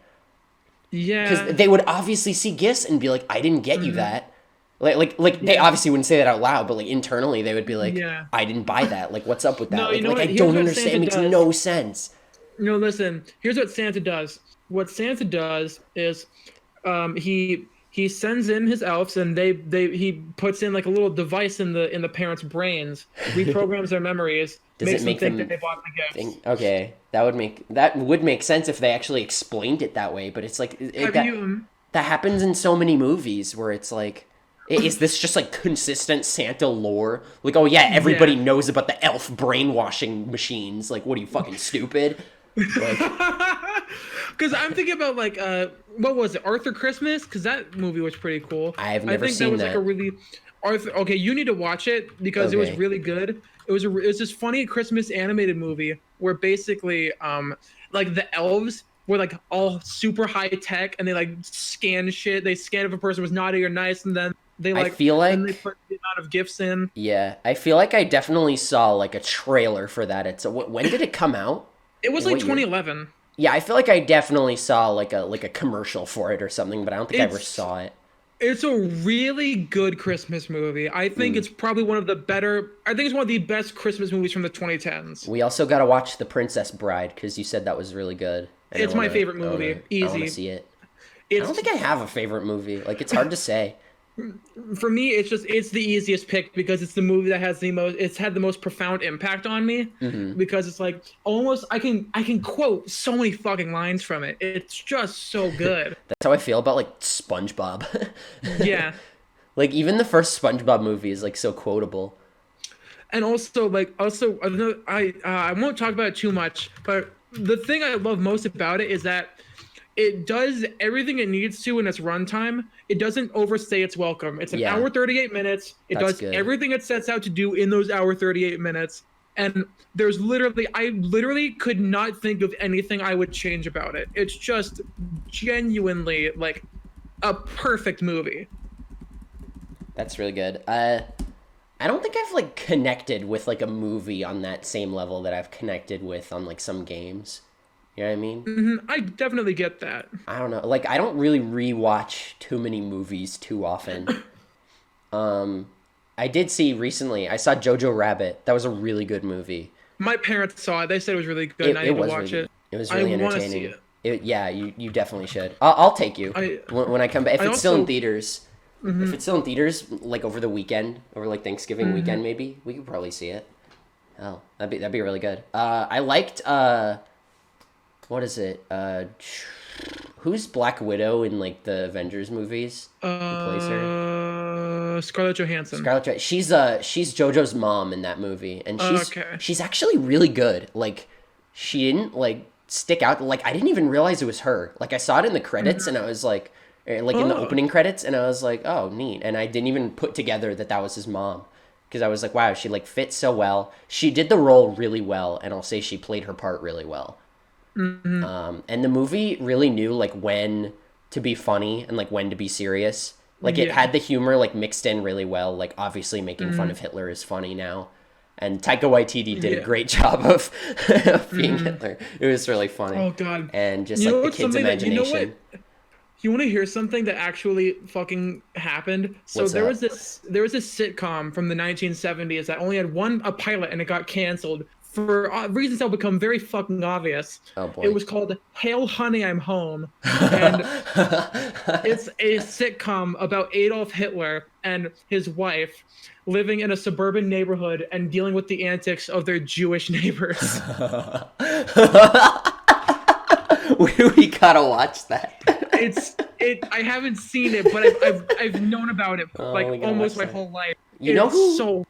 Yeah. Cuz they would obviously see gifts and be like, "I didn't get you that." Like they Yeah. obviously wouldn't say that out loud, but like internally they would be like, Yeah. "I didn't buy that. Like what's up with that?" No, you Like know like what? I Here's don't what understand. Santa It makes does. no sense. No, listen. Here's what Santa does. What Santa does is, he sends in his elves, and he puts in like a little device in the parents' brains, reprograms their memories, Does it makes them make think that them they bought the gifts. think okay, that would make sense if they actually explained it that way, but it's like Have you? that happens in so many movies where it's like is this just like consistent Santa lore? Like, oh yeah, everybody Yeah. knows about the elf brainwashing machines. Like, what are you fucking stupid? Like, Because I'm thinking about like what was it, Arthur Christmas? Because that movie was pretty cool. I have I never think that seen was like a that. really Arthur. Okay, you need to watch it because it was Okay. really good. It was this funny Christmas animated movie where basically like the elves were like all super high tech and they like scan shit. They scan if a person was naughty or nice, and then they I like feel then they like put the amount of gifts in. yeah, I feel like I definitely saw like a trailer for that. It's when did it come out? It was Like like what year? 2011. Yeah, I feel like I definitely saw like a commercial for it or something, but I don't think I ever It's saw it. It's a really good Christmas movie. I think Mm. it's probably one of the better. I think it's one of the best Christmas movies from the 2010s. We also got to watch The Princess Bride because you said that was really good, and It's my favorite I wanna, movie, I want to easy. see it. I don't It's think I have a favorite movie. Like it's hard to say. for me. It's the easiest pick because it's the movie that has the most. It's had the most profound impact on me Hmm. because it's like almost I can quote so many fucking lines from it. It's just so good. That's how I feel about like SpongeBob. Yeah. Like even the first SpongeBob movie is like so quotable. And also I won't talk about it too much, but the thing I love most about it is that it does everything it needs to in its runtime. It doesn't overstay its welcome. It's an Yeah, hour 38 minutes. It that's does good. everything it sets out to do in those hour 38 minutes. And I literally could not think of anything I would change about it. It's just genuinely like a perfect movie. That's really good. I don't think I've like connected with like a movie on that same level that I've connected with on like some games. You know what I mean? I definitely get that. I don't know. Like I don't really rewatch too many movies too often. I did see recently. I saw Jojo Rabbit. That was a really good movie. My parents saw it. They said it was really good, and I It need to was watch really it. it was I really want to see entertaining. it. Yeah, you definitely should. I'll take you I when I come back. If I it's still in also theaters, if it's still in theaters, like over the weekend, over like Thanksgiving mhm. weekend, maybe we could probably see it. Oh, that'd be really good. I liked what is it? Who's Black Widow in like the Avengers movies? Who plays her? Scarlett Johansson. She's JoJo's mom in that movie, and Okay. she's actually really good. Like she didn't like stick out. Like I didn't even realize it was her. Like I saw it in the credits, and I was like in the Oh, opening credits, and I was like, oh neat. And I didn't even put together that that was his mom because I was like, wow, she like fits so well. She did the role really well, and I'll say she played her part really well. Hmm. And the movie really knew like when to be funny and like when to be serious. Like it Yeah. had the humor like mixed in really well. Like obviously making fun of Hmm. Hitler is funny now, and Taika Waititi did a Yeah. great job of being Hmm. Hitler. It was really funny, Oh God. and just You know like the what's kid's something that you know what? imagination. You want to hear something that actually fucking happened? So What's up? there was this sitcom from the 1970s that only had a pilot and it got canceled for reasons that will become very fucking obvious. Oh It boy. was called Hail Honey I'm Home, and it's a sitcom about Adolf Hitler and his wife living in a suburban neighborhood and dealing with the antics of their Jewish neighbors. We gotta watch that. I haven't seen it, but I've known about it for Oh, like we gotta watch almost my that. whole life. You know It's who? so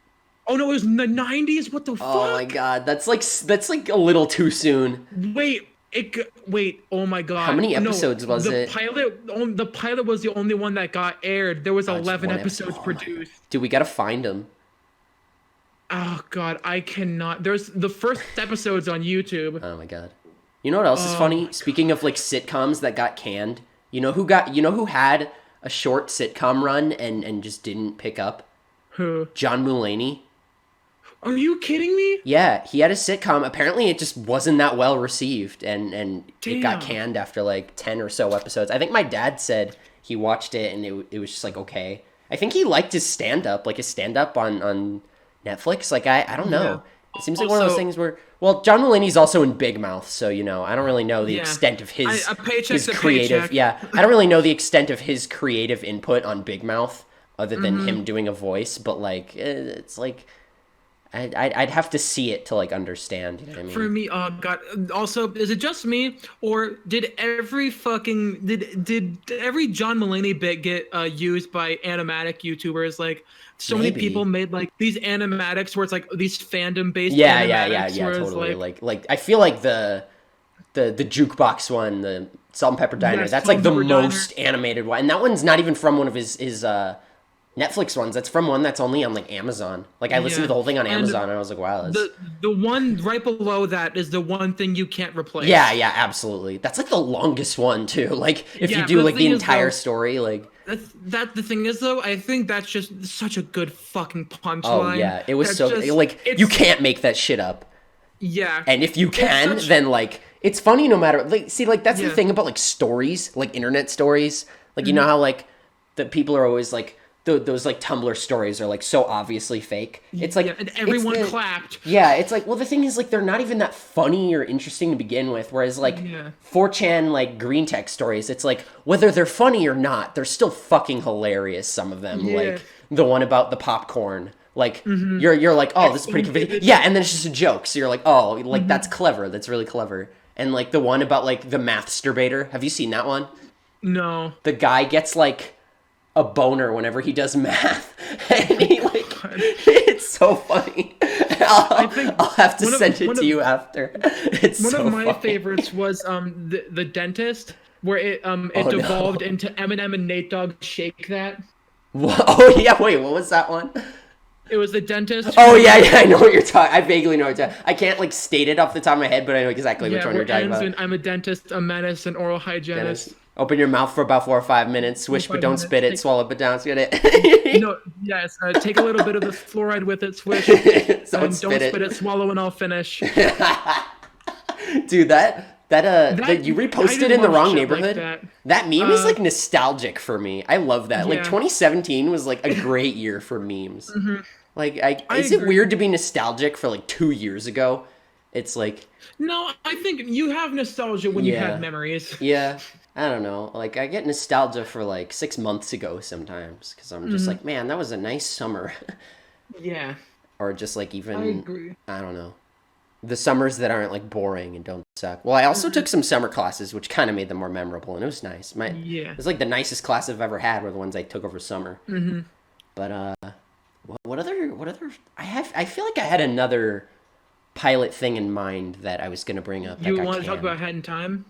Oh no, it was in the 90s? What the Oh my fuck? god, that's like a little too soon. Wait, oh my How god. many No, episodes was it? the pilot was the only one that got aired. There was Just 11 one episode. episodes Oh my god, produced. dude, we gotta find him. Oh god, I cannot. There's the first episodes on YouTube. Oh my god. You know what else is Oh funny? my Speaking of like sitcoms that got canned, you know who had a short sitcom run and just didn't pick up? who? John Mulaney. Are you kidding me? Yeah, he had a sitcom. Apparently, it just wasn't that well received, and it got Damn. canned after like 10 or so episodes. I think my dad said he watched it and it was just like okay. I think he liked his stand up, like his stand up on Netflix. Like I don't Yeah. know. It seems like one of those Also, things where well, John Mulaney's also in Big Mouth, so I don't really know the yeah. extent of his A paycheck's a creative. paycheck. Yeah, I don't really know the extent of his creative input on Big Mouth other than Hmm. him doing a voice, but like it's like I'd have to see it to like understand. You know what I For mean? me, oh god. Also, is it just me, or did every John Mulaney bit get used by animatic YouTubers? Like, so many people Maybe. made like these animatics where it's like these fandom based Yeah, yeah, yeah, animatics, yeah, where it's totally. like, Like I feel like the jukebox one, the Salt and Pepper Diner, yes, that's Salt like and the Pepper Diner. most animated one, and that one's not even from one of his Netflix ones. That's from one that's only on like Amazon. Like I listened to Yeah, the whole thing on and Amazon, and I was like, wow, that's the one right below that is the one thing you can't yeah, replace. yeah, absolutely. That's like the longest one too. Like if you Yeah, do but the like the thing is entire though, story, like the thing is though, I think that's just such a good fucking oh punchline. yeah, it was That's so just like you it's can't make that shit up. yeah. And if you It's can, such then like it's funny no matter like see like that's the yeah. thing about like stories, like internet stories. Like you know Mhm. how like the people are always like those like Tumblr stories are like so obviously fake. It's Yeah, like and it's everyone the clapped. yeah, it's like well the thing is like they're not even that funny or interesting to begin with. Whereas like Yeah. 4chan like green text stories, it's like whether they're funny or not, they're still fucking hilarious. Some of them, Yeah. like the one about the popcorn. Like Hmm. you're like oh this is It's pretty so convincing vivid. yeah, and then it's just a joke. So you're like oh like that's Hmm. clever. That's really clever. And like the one about like the mathsterbator. Have you seen that one? No. The guy gets like a boner whenever he does math, and he like God. it's so funny. I I'll, think I'll have to one of send it one to of you after. It's one of so my funny. favorites was the dentist where Oh it devolved no. into Eminem and Nate Dogg Shake That. Oh yeah, wait, what was that one? It was the dentist Oh who yeah, yeah, I know what you're talking. I vaguely know what you're talking. I can't like state it off the top of my head, but I know exactly which yeah, one where you're it talking ends about. in I'm a dentist, a menace, an oral hygienist. Dennis, open your mouth for about 4 or 5 minutes. For Swish, but five don't minutes. spit it. Take Swallow, but don't spit it. no, yes, take a little bit of the fluoride with it, swish, Don't and don't spit spit it. it, swallow, and I'll finish. Dude, that you I reposted did in the love wrong shit like neighborhood. that. That meme is Uh, like nostalgic for me. I love that. Like yeah. 2017 was like a great year for memes. Hmm. Like I is it agree. weird to be nostalgic for like 2 years ago? It's like No, I think you have nostalgia when you have yeah. memories. Yeah. I don't know. Like I get nostalgia for like 6 months ago sometimes because I'm just Hmm. like, man, that was a nice summer. Yeah, Or just like I even agree. I don't know. The summers that aren't like boring and don't suck. Well, I also Mhm. took some summer classes, which kind of made them more memorable, and it was nice. It Yeah. was like the nicest class I've ever had were the ones I took over summer. Hmm. But what other? I feel like I had another pilot thing in mind that I was gonna bring up that You got want to talk about canned. Hat in Time?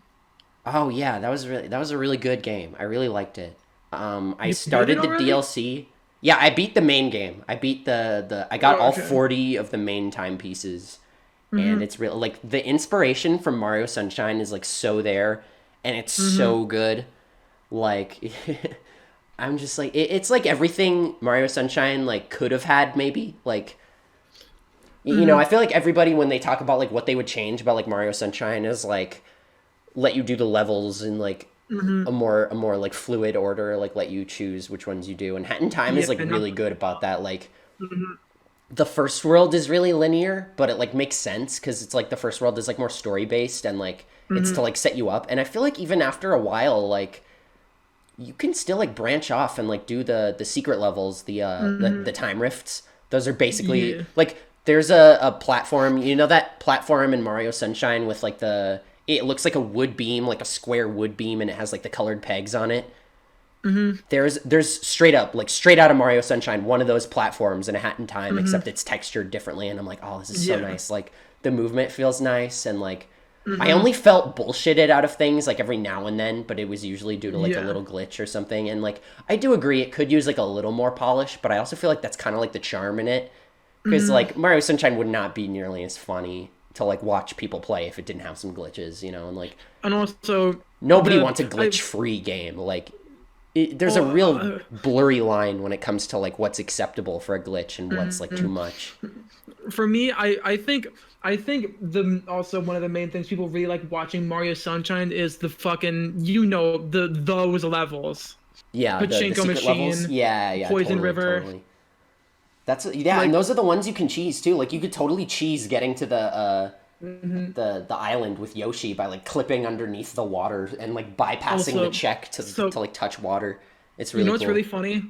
Oh yeah, that was a really good game. I really liked it. I You beat it started the already? DLC. Yeah, I beat the main game. I beat the I got Oh, all okay. 40 of the main timepieces, and it's real. Like the inspiration from Mario Sunshine is like so there, and it's so good. Like I'm just like it's like everything Mario Sunshine like could have had maybe like. You know, I feel like everybody when they talk about like what they would change about like Mario Sunshine is like let you do the levels in like a more like fluid order, like let you choose which ones you do. And Hat in Time is like really good about that. Like the first world is really linear, but it like makes sense because it's like the first world is like more story based and like it's to like set you up. And I feel like even after a while, like you can still like branch off and like do the secret levels, the time rifts. Those are basically like there's a platform, you know that platform in Mario Sunshine with like it looks like a wood beam, like a square wood beam, and it has like the colored pegs on it. There's straight up, like straight out of Mario Sunshine, one of those platforms in A Hat in Time, except it's textured differently, and I'm like, oh, this is so nice. Like the movement feels nice, and like I only felt bullshitted out of things like every now and then, but it was usually due to like a little glitch or something. And like I do agree it could use like a little more polish, but I also feel like that's kind of like the charm in it. Because like Mario Sunshine would not be nearly as funny to like watch people play if it didn't have some glitches, you know, and like also nobody wants a glitch-free game. Like there's a real blurry line when it comes to like what's acceptable for a glitch and what's like too much. For me, I think the also one of the main things people really like watching Mario Sunshine is the fucking those levels. Yeah, Pachinko the machine. Levels. Yeah, Poison totally, River. Totally. That's like, and those are the ones you can cheese too. Like you could totally cheese getting to the island with Yoshi by like clipping underneath the water and like bypassing the check to like touch water. It's really what's really funny?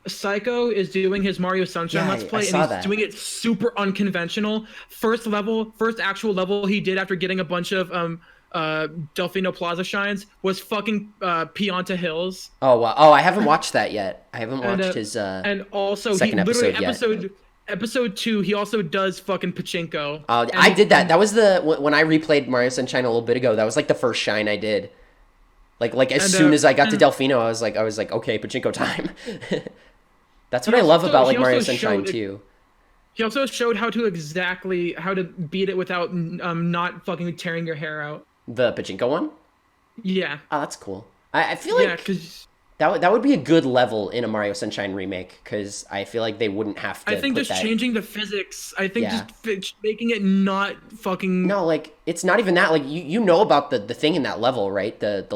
Psycho is doing his Mario Sunshine Let's Play, and he's doing it super unconventional. First actual level he did after getting a bunch of Delfino Plaza shines was fucking Pianta Hills. Oh wow! Oh, I haven't watched that yet. I haven't watched his and also second episode yet. Episode 2, he also does fucking Pachinko. I did that. That was when I replayed Mario Sunshine a little bit ago. That was like the first shine I did. Like as soon as I got to Delfino, I was like, okay, Pachinko time. That's what I love about like Mario Sunshine too. He also showed how to beat it without not fucking tearing your hair out. The Pachinko one? Yeah. Oh, that's cool. I feel like that would be a good level in a Mario Sunshine remake, because I feel like they wouldn't have to. I think just changing the physics. I think just making it not fucking. No, like it's not even that. Like you know about the thing in that level, right? There's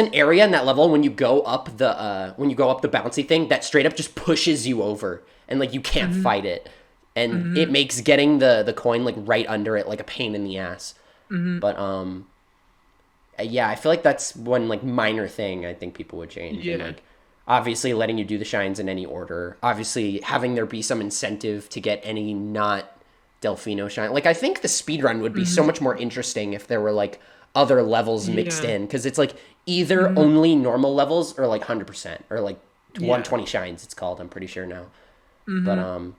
an area in that level when you go up the bouncy thing that straight up just pushes you over, and like you can't fight it, and it makes getting the coin like right under it like a pain in the ass. But yeah, I feel like that's one like minor thing I think people would change. Yeah. And, like, obviously letting you do the shines in any order. Obviously having there be some incentive to get any not Delfino shine. Like I think the speedrun would be so much more interesting if there were like other levels mixed in, because it's like either only normal levels or like 100% or like 120 shines it's called, I'm pretty sure now. But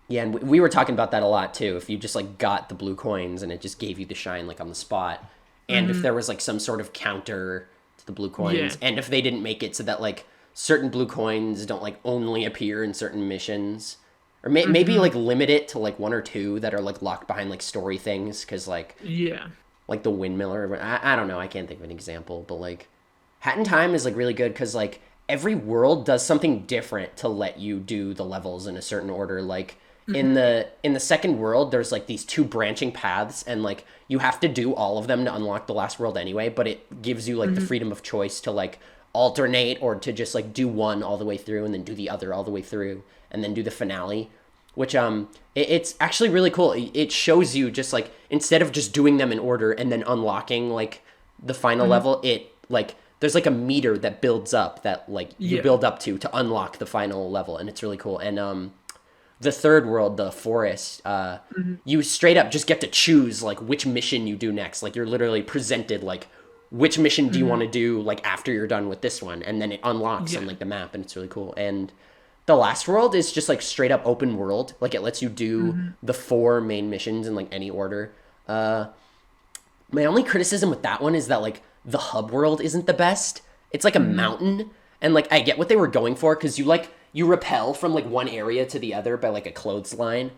yeah, and we were talking about that a lot too. If you just like got the blue coins and it just gave you the shine like on the spot, and if there was like some sort of counter to the blue coins, and if they didn't make it so that like certain blue coins don't like only appear in certain missions, or maybe like limit it to like one or two that are like locked behind like story things, because like like the windmill, or I don't know, I can't think of an example, but like Hat in Time is like really good because like every world does something different to let you do the levels in a certain order. Like in the second world, there's like these two branching paths, and like you have to do all of them to unlock the last world anyway, but it gives you like the freedom of choice to like alternate, or to just like do one all the way through and then do the other all the way through and then do the finale, which it's actually really cool. It shows you just like, instead of just doing them in order and then unlocking like the final level, it like there's like a meter that builds up that like you build up to unlock the final level, and it's really cool. And the third world, the forest, you straight up just get to choose like which mission you do next. Like you're literally presented like which mission do you want to do like after you're done with this one, and then it unlocks on like the map, and it's really cool. And the last world is just like straight up open world. Like it lets you do the 4 main missions in like any order. My only criticism with that one is that like the hub world isn't the best. It's like a mountain, and like I get what they were going for, because you like you rappel from like one area to the other by like a clothesline,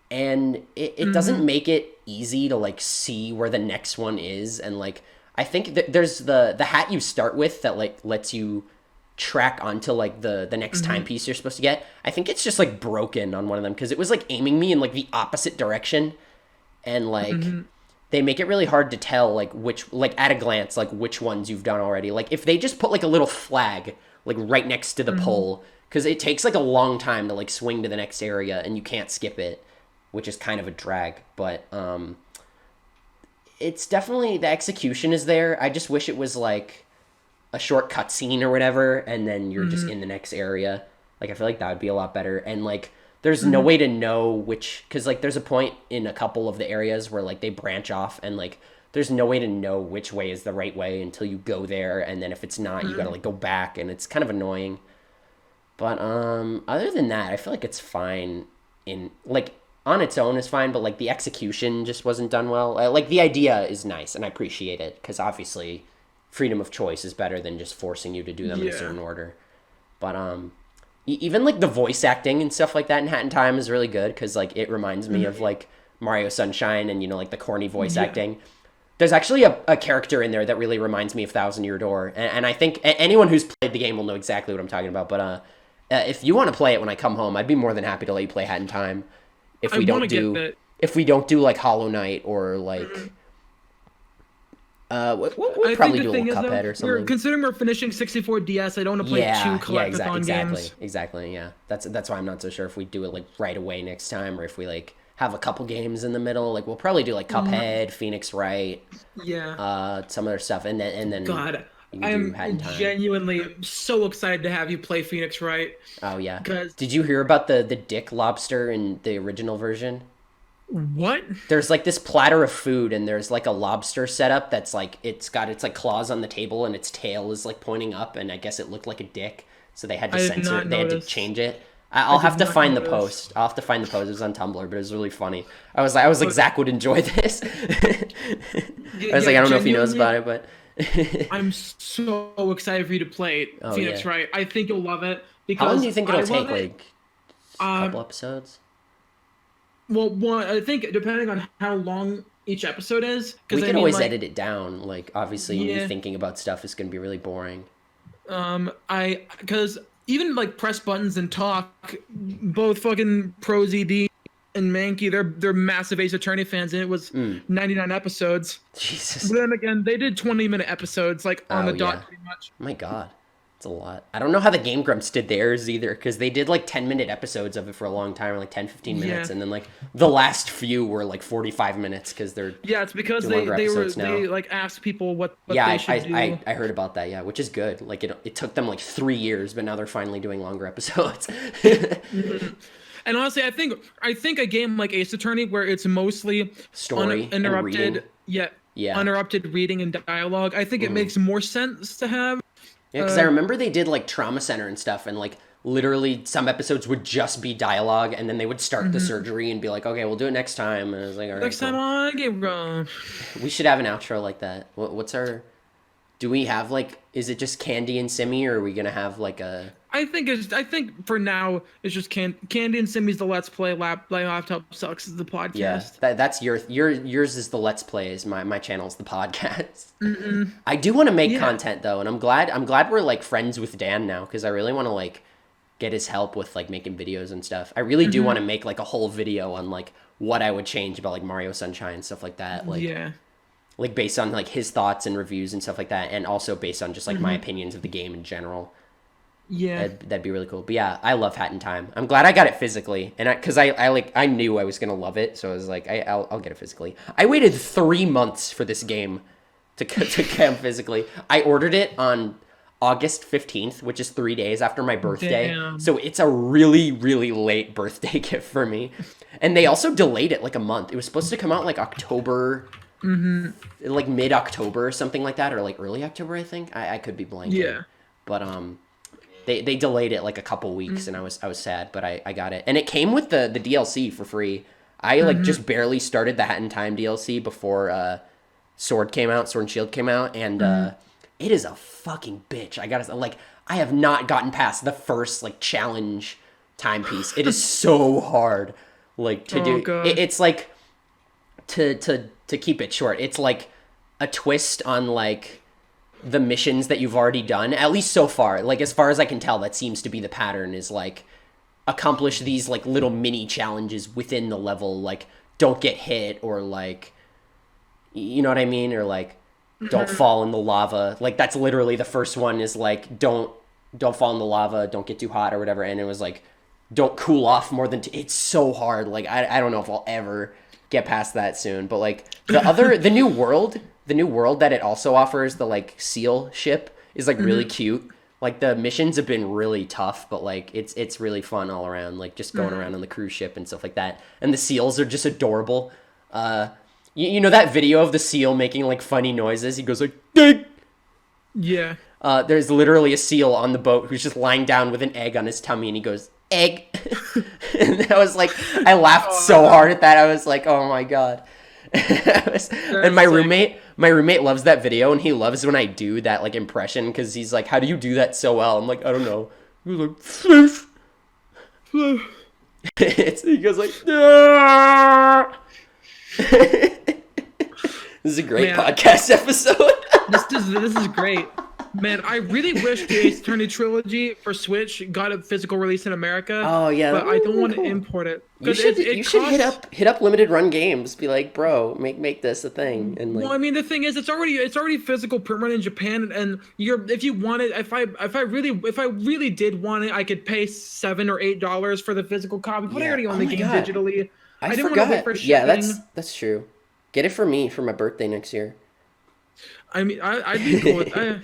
and it doesn't make it easy to like see where the next one is. And like I think that there's the hat you start with that like lets you track onto like the next timepiece you're supposed to get. I think it's just like broken on one of them because it was like aiming me in like the opposite direction, and like they make it really hard to tell like which, like at a glance, like which ones you've done already. Like if they just put like a little flag like right next to the pole, because it takes like a long time to like swing to the next area and you can't skip it, which is kind of a drag. But it's definitely, the execution is there. I just wish it was like a short cutscene or whatever, and then you're just in the next area. Like I feel like that would be a lot better. And like there's no way to know which, because like there's a point in a couple of the areas where like they branch off, and like there's no way to know which way is the right way until you go there, and then if it's not, you gotta like go back, and it's kind of annoying. But other than that, I feel like it's fine. In like on its own is fine, but like the execution just wasn't done well. Like the idea is nice and I appreciate it, because obviously freedom of choice is better than just forcing you to do them in a certain order. But even like the voice acting and stuff like that in Hat in Time is really good, because like it reminds me of like Mario Sunshine and, you know, like the corny voice acting. There's actually a character in there that really reminds me of Thousand Year Door, and I think anyone who's played the game will know exactly what I'm talking about. But if you want to play it when I come home, I'd be more than happy to let you play Hat in Time. If we don't do like Hollow Knight or like we'll probably do a little Cuphead or something. Considering we're finishing 64 DS, I don't want to play two collectathon games. Exactly. Yeah, that's why I'm not so sure if we do it like right away next time, or if we like have a couple games in the middle. Like we'll probably do like Cuphead, Phoenix Wright, some other stuff, and then God, I'm genuinely so excited to have you play Phoenix Wright. Oh yeah. Did you hear about the dick lobster in the original version? What? There's like this platter of food, and there's like a lobster setup that's like, it's got its like claws on the table, and its tail is like pointing up, and I guess it looked like a dick, so they had to censor it. They had to change it. I'll have to find the post. I'll have to find the post. It was on Tumblr, but it was really funny. I was like, Zach would enjoy this. I was like, I don't know if he knows about it, but I'm so excited for you to play Phoenix Wright. I think you'll love it. Because how long do you think it'll take? Like a couple episodes? Well, I think depending on how long each episode is, we can always edit it down. Like obviously, me thinking about stuff is going to be really boring. Because even like press buttons and talk, both fucking ProZD and Mankey, they're massive Ace Attorney fans, and it was 99 episodes. Jesus. But then again, they did 20-minute episodes, like on the dot, pretty much. Oh my God. It's a lot. I don't know how the Game Grumps did theirs either, because they did like 10-minute episodes of it for a long time, or like 10-15 minutes, and then like the last few were like 45 minutes because they're it's because they like asked people what they should do. I heard about that, which is good. Like it took them like 3 years, but now they're finally doing longer episodes. And honestly, I think a game like Ace Attorney, where it's mostly story uninterrupted, uninterrupted reading and dialogue, I think it makes more sense to have. Yeah, because I remember they did like Trauma Center and stuff, and like literally some episodes would just be dialogue, and then they would start the surgery and be like, okay, we'll do it next time. And I was like, all right, next time on Game Grumps. We should have an outro like that. What's our? Do we have like? Is it just Candy and Simmy, or are we gonna have like a? I think for now it's just Candy and Simmy's the Let's Play. Laptop Sucks is the podcast. Yeah, that's yours is the Let's Plays. My channel's the podcast. I do want to make content though, and I'm glad we're like friends with Dan now, because I really want to like get his help with like making videos and stuff. I really do want to make like a whole video on like what I would change about like Mario Sunshine and stuff like that. Like like based on like his thoughts and reviews and stuff like that, and also based on just like my opinions of the game in general. Yeah, that'd be really cool. But yeah, I love Hat in Time. I'm glad I got it physically, and because I knew I was gonna love it, so I was like, I'll get it physically. I waited 3 months for this game to come physically. I ordered it on August 15th, which is 3 days after my birthday. Damn. So it's a really, really late birthday gift for me. And they also delayed it like a month. It was supposed to come out like October, like mid-October or something like that, or like early October, I think. I could be blanking. Yeah. But They delayed it like a couple weeks, and I was sad, but I got it. And it came with the DLC for free. I like just barely started the Hat in Time DLC before Sword and Shield came out, and it is a fucking bitch. I gotta like, I have not gotten past the first like challenge timepiece. It is so hard, like to Oh do. god. It's like to keep it short. It's like a twist on like the missions that you've already done, at least so far. Like as far as I can tell, that seems to be the pattern. Is like accomplish these like little mini challenges within the level, like don't get hit or like you know what I mean, or like don't fall in the lava. Like that's literally the first one is like don't fall in the lava, don't get too hot or whatever. And it was like don't cool off more than it's so hard. Like I don't know if I'll ever get past that soon. But like the new world that it also offers, the like seal ship is like really cute. Like the missions have been really tough, but like it's really fun all around. Like just going around on the cruise ship and stuff like that. And the seals are just adorable. You know that video of the seal making like funny noises? He goes like, "Dig!" Yeah. There's literally a seal on the boat who's just lying down with an egg on his tummy, and he goes, "Egg." And I was like, I laughed so hard at that. I was like, oh my god. And my roommate loves that video, and he loves when I do that like impression because he's like, "How do you do that so well?" I'm like, I don't know. He was like, "Floof." He goes like, "Ah." This is a great podcast episode. This is great. Man, I really wish the Ace Attorney trilogy for Switch got a physical release in America. Oh yeah, but I don't want to import it. You should hit up limited run games. Be like, bro, make this a thing. And like, well, I mean, the thing is, it's already physical print run in Japan, and if you want it, if I really did want it, I could pay $7 or $8 for the physical copy. But I already own the game digitally. I didn't want to wait for shipping. Yeah, that's true. Get it for me for my birthday next year. I mean, I'd be cool with that.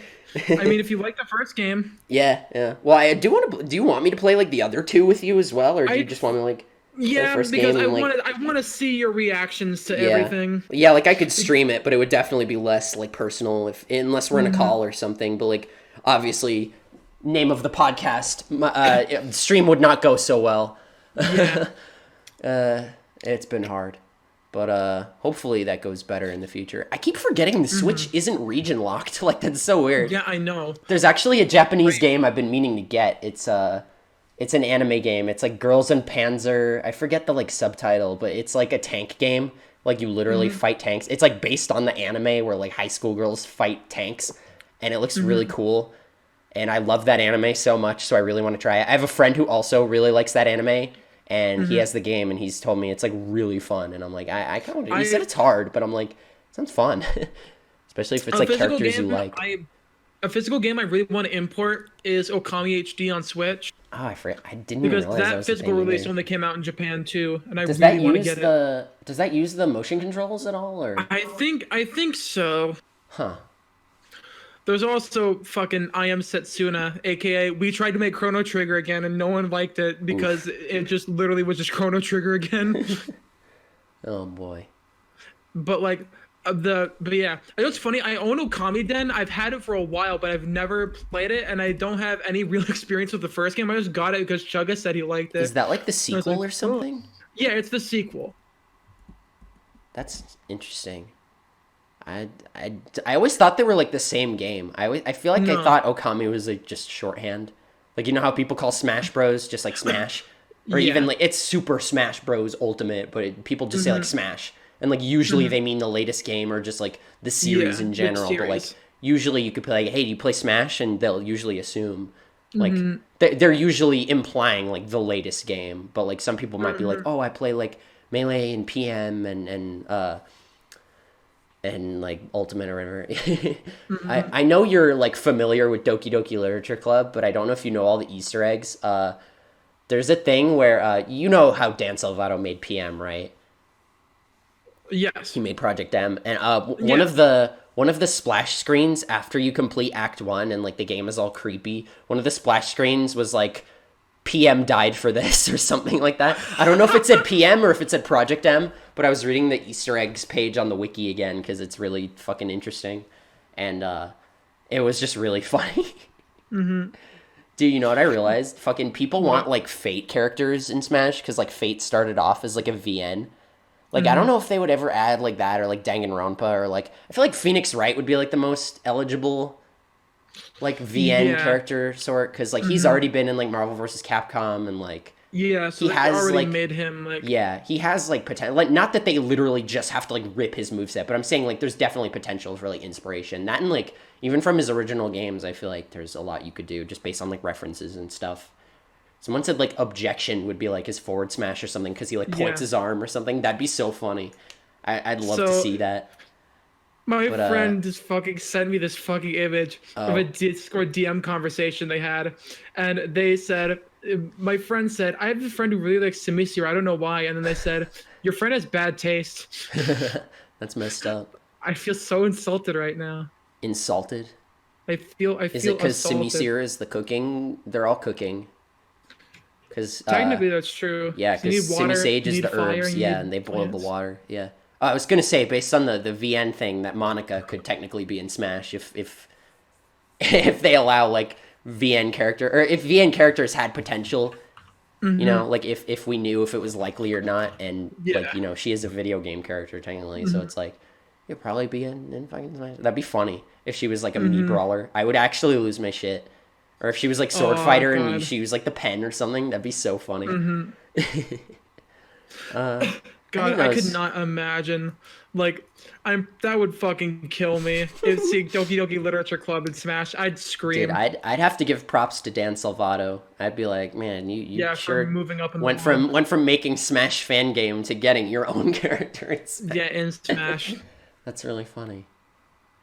I mean, if you like the first game. Yeah. Well, I do want to. Do you want me to play like the other two with you as well, or do you just want me to like? Yeah, because I want to see your reactions to everything. Yeah, like I could stream it, but it would definitely be less like personal unless we're in a call or something. But like, obviously, name of the podcast, stream would not go so well. Yeah. It's been hard. But hopefully that goes better in the future. I keep forgetting the Switch isn't region locked. Like that's so weird. Yeah, I know. There's actually a Japanese game I've been meaning to get. It's an anime game. It's like Girls in Panzer. I forget the like subtitle, but it's like a tank game. Like you literally fight tanks. It's like based on the anime where like high school girls fight tanks, and it looks really cool. And I love that anime so much, so I really want to try it. I have a friend who also really likes that anime. And he has the game, and he's told me it's like really fun. And I'm like, I kind of. He said it's hard, but I'm like, it sounds fun, especially if it's like characters you like. A physical game I really want to import is Okami HD on Switch. Oh, I forget. I didn't even realize that was physical release when they came out in Japan too, and does really want to get it. Does that use the motion controls at all, or? I think so. Huh. There's also fucking I Am Setsuna, aka we tried to make Chrono Trigger again and no one liked it because it just literally was just Chrono Trigger again. Oh boy. But like but yeah, I know it's funny. I own Okami Den. I've had it for a while, but I've never played it, and I don't have any real experience with the first game. I just got it because Chugga said he liked it. Is that like the sequel or something? Yeah, it's the sequel. That's interesting. I always thought they were like the same game. I feel like I thought Okami was like just shorthand. Like you know how people call Smash Bros just like Smash, or even like it's Super Smash Bros Ultimate, but people just say like Smash, and like usually they mean the latest game or just like the series in general. But like usually you could play like, hey, do you play Smash? And they'll usually assume like they're usually implying like the latest game. But like some people might be like, oh, I play like Melee and PM and like Ultimate or whatever. I know you're like familiar with Doki Doki Literature Club, but I don't know if you know all the Easter eggs. There's a thing where you know how Dan Salvato made PM, right? Yes. He made Project M, and one of the splash screens after you complete Act 1 and like the game is all creepy. One of the splash screens was like PM died for this or something like that. I don't know if it said PM or if it said Project M, but I was reading the Easter eggs page on the wiki again because it's really fucking interesting, and it was just really funny. Dude, you know what I realized? Fucking people want like Fate characters in Smash because like Fate started off as like a VN. Like I don't know if they would ever add like that or like Danganronpa or like I feel like Phoenix Wright would be like the most eligible like VN Yeah. character sort, because like he's already been in like Marvel vs. Capcom, and like Yeah, so he they has already like made him like yeah, he has like potential. Like not that they literally just have to like rip his moveset, but I'm saying like there's definitely potential for like inspiration. That and like even from his original games, I feel like there's a lot you could do just based on like references and stuff. Someone said like objection would be like his forward smash or something because he like points yeah. his arm or something. That'd be so funny. I'd love to So see that. my But friend just fucking sent me this fucking image of a oh Discord DM conversation they had, and they said, my friend said, I have a friend who really likes Sumisiru. I don't know why. And then they said, your friend has bad taste. that's messed up. I feel so insulted right now. Insulted. I Is it feel because assaulted. Sumisir is the cooking? They're all cooking. Because Technically, that's true. yeah, You because need water, Simisage you is need the fire, herbs, you yeah, need and they boil the plants. water, yeah. I was gonna say, based on the VN thing, that Monica could technically be in Smash if if they allow like VN character, or if VN characters had potential, you know, like if we knew if it was likely or not, and like Yeah. you know she is a video game character technically, so it's like you'd probably be in fucking Smash. That'd be funny if she was like a Mii brawler. I would actually lose my shit. Or if she was like Sword Oh, Fighter and God. she was like the pen or something, that'd be so funny. I God, think I that could was, not imagine. Like, that would fucking kill me. If seeing Doki Doki Literature Club in Smash, I'd scream. dude, I'd have to give props to Dan Salvato. I'd be like, man, you Yeah, sure from moving up in the went world. from making Smash fan game to getting your own character in Smash. Yeah, in Smash. That's really funny.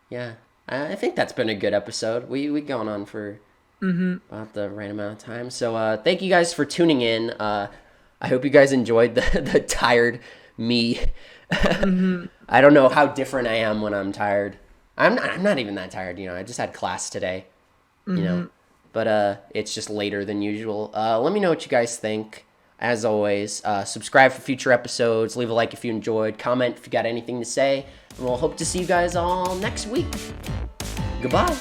Yeah, I think that's been a good episode. We gone on for about the right amount of time. So thank you guys for tuning in. I hope you guys enjoyed the tired me. I don't know how different I am when I'm tired. I'm not even that tired, you know. I just had class today, you know. But it's just later than usual. Let me know what you guys think. As always, subscribe for future episodes. Leave a like if you enjoyed. Comment if you got anything to say. And we'll hope to see you guys all next week. Goodbye.